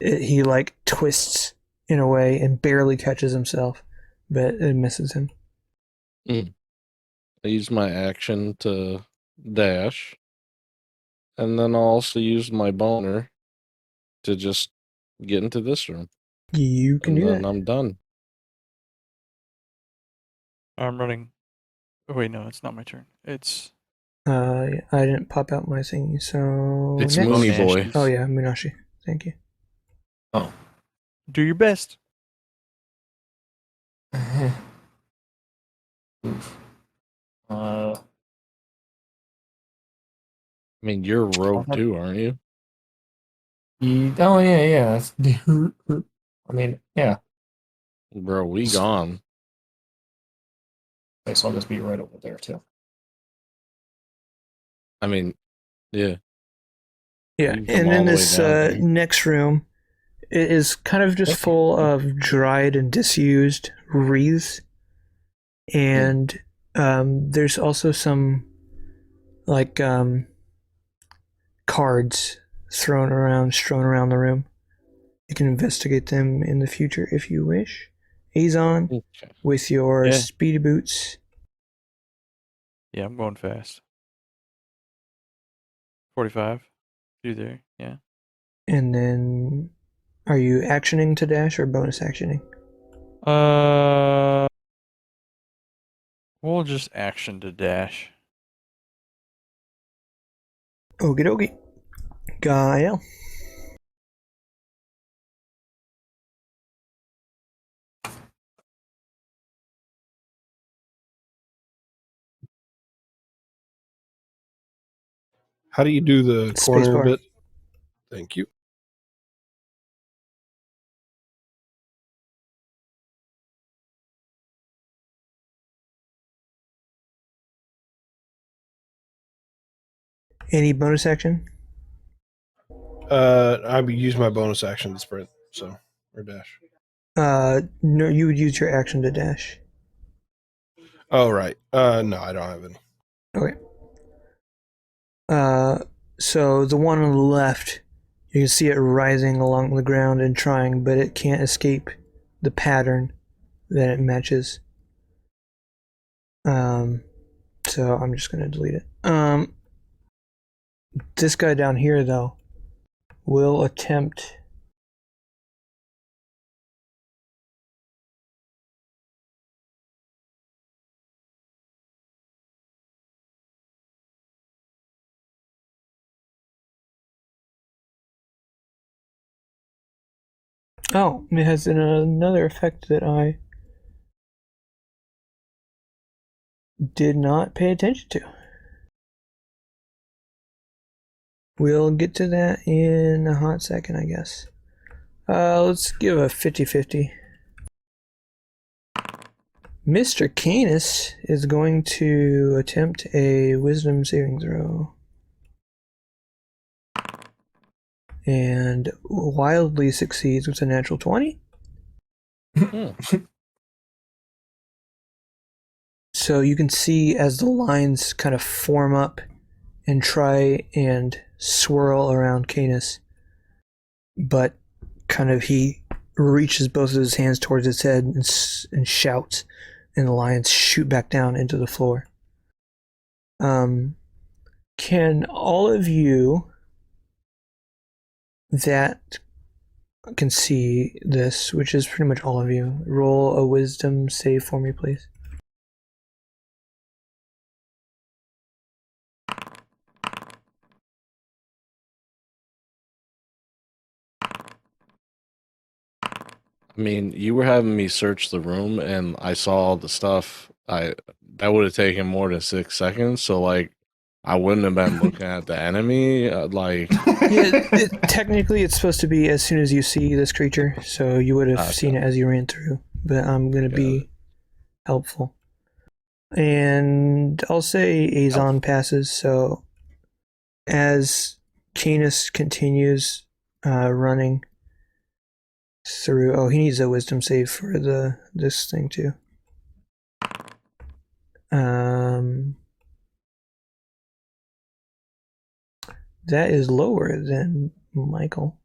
he like twists in a way and barely catches himself, but it misses him. I used my action to dash. And then I'll also use my boner to just get into this room. You can And do then that. I'm done. I'm running. Oh, wait, no, it's not my turn. It's I didn't pop out my thingy, so It's next. Mooney Boy. Bonashi's. Oh yeah, Munashi. Thank you. Oh. Do your best. Oof. Uh, I mean, you're a rogue too, aren't you? oh yeah. I mean, yeah. Bro, we gone. Okay, so I'll just be right over there too. I mean, yeah. Yeah, You can come and all in the way this down here. next room, it is kind of just full of dried and disused wreaths, and there's also some like cards strewn around the room. You can investigate them in the future if you wish. Azon, Okay. with your Yeah. speedy boots. Yeah, I'm going fast. 45. You there? Yeah. And then, are you actioning to dash or bonus actioning? We'll just action to dash. Okie dokie. Gael. How do you do the corner Spacebar. bit? Thank you. Any bonus action? I would use my bonus action to sprint, so or dash. No, you would use your action to dash. Oh right. No, I don't have any. Okay. So the one on the left, you can see it rising along the ground and trying, but it can't escape the pattern that it matches. So I'm just gonna delete it. This guy down here though will attempt. Oh, it has another effect that I did not pay attention to. We'll get to that in a hot second, I guess. Let's give a 50-50. Mr. Canis is going to attempt a wisdom saving throw. And wildly succeeds with a natural 20. So you can see as the lines kind of form up and try and swirl around Canis, but kind of he reaches both of his hands towards his head and shouts, and the lions shoot back down into the floor. Can all of you that can see this, which is pretty much all of you, roll a wisdom save for me, please? I mean, you were having me search the room, and I saw all the stuff. That would have taken more than 6 seconds. So like, I wouldn't have been looking at the enemy. Yeah, technically it's supposed to be as soon as you see this creature, so you would have seen it as you ran through. But I'm gonna be helpful, and I'll say Azon passes. So as Canis continues running through, oh, he needs a wisdom save for this thing too. That is lower than Michael.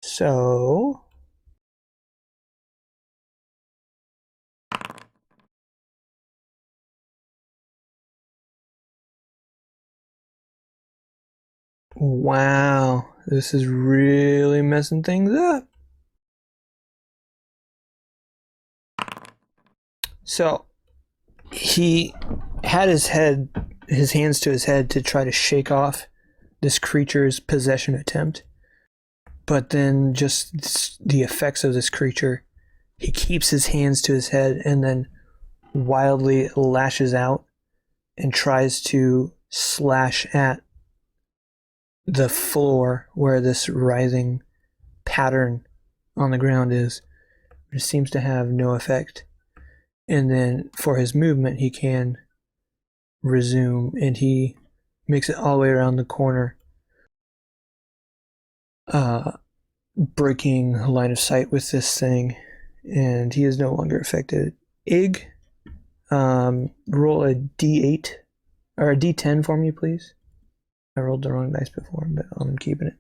So wow, this is really messing things up. So he had his hands to his head to try to shake off this creature's possession attempt. But then just the effects of this creature, he keeps his hands to his head and then wildly lashes out and tries to slash at the floor where this writhing pattern on the ground is. It seems to have no effect. And then for his movement, he can resume, and he makes it all the way around the corner, breaking line of sight with this thing, and he is no longer affected. Ig, roll a d8 or a d10 for me, please. I rolled the wrong dice before, but I'm keeping it.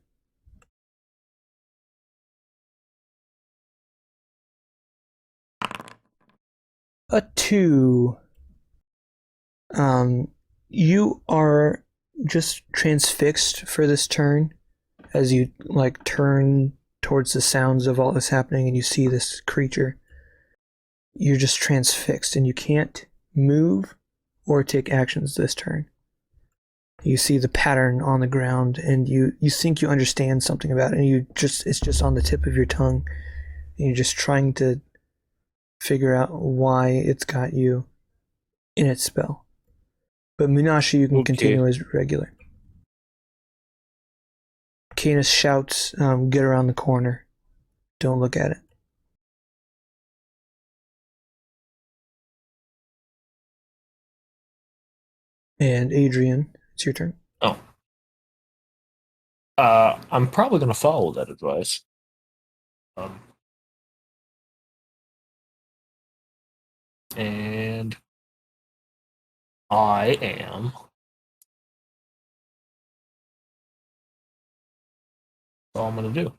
A 2. You are just transfixed for this turn as you like turn towards the sounds of all this happening and you see this creature. You're just transfixed and you can't move or take actions this turn. You see the pattern on the ground and you think you understand something about it, and it's just on the tip of your tongue, and you're just trying to figure out why it's got you in its spell. But Munashi, you can continue as regular. Canis shouts, get around the corner. Don't look at it. And Adrian, it's your turn. Oh. I'm probably going to follow that advice. And I am. That's all I'm going to do.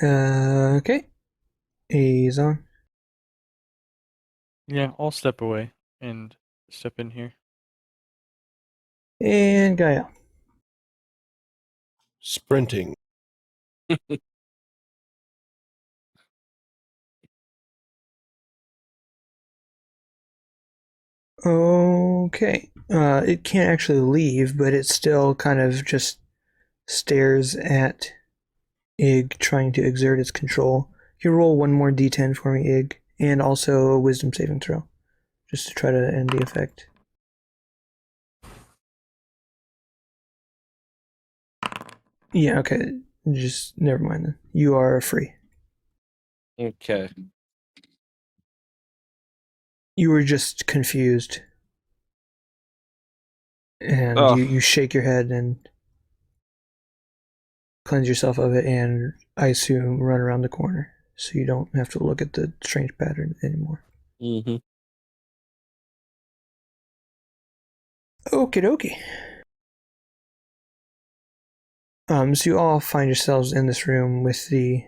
Okay. Azon. Yeah, I'll step away and step in here. And Gaia. Sprinting. Okay. It can't actually leave, but it still kind of just stares at Ig, trying to exert its control. You roll one more d10 for me, Ig, and also a wisdom saving throw, just to try to end the effect. Yeah, okay. Just never mind then. You are free. Okay. You were just confused. And Oh. you shake your head and cleanse yourself of it, and I assume run around the corner so you don't have to look at the strange pattern anymore. Mm-hmm. Okie dokie. So you all find yourselves in this room with the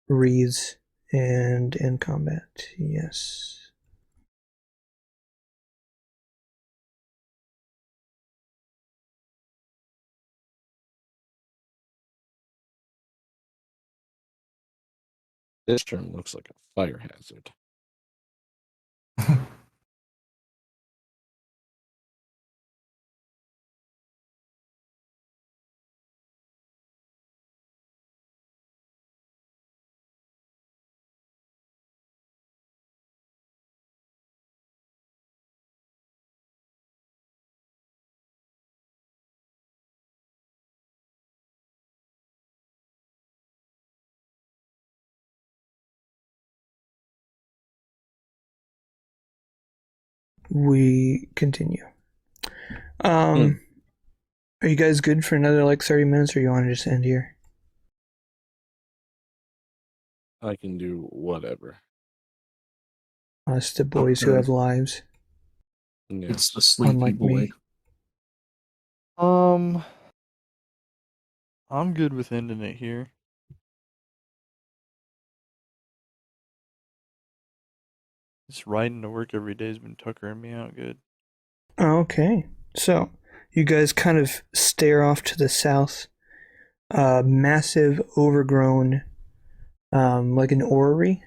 wreaths and in combat. Yes. This room looks like a fire hazard. We continue. Are you guys good for another like 30 minutes, or you want to just end here? I can do whatever. Us, the boys who have lives, Yeah. It's the sleepy unlike boy. me. I'm good with ending it here. Just riding to work every day has been tuckering me out good. Okay, so you guys kind of stare off to the south. Massive, overgrown, like an orrery.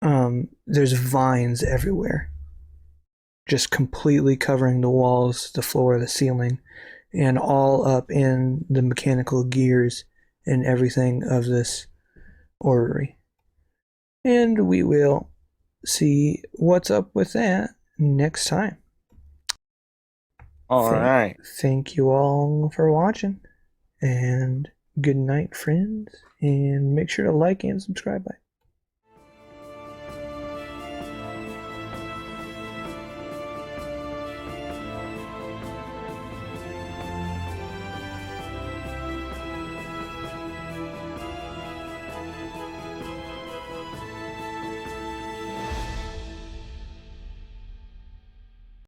There's vines everywhere, just completely covering the walls, the floor, the ceiling, and all up in the mechanical gears and everything of this orrery. And we will see what's up with that next time. All right. Thank you all for watching, and good night, friends, and make sure to like and subscribe. Bye.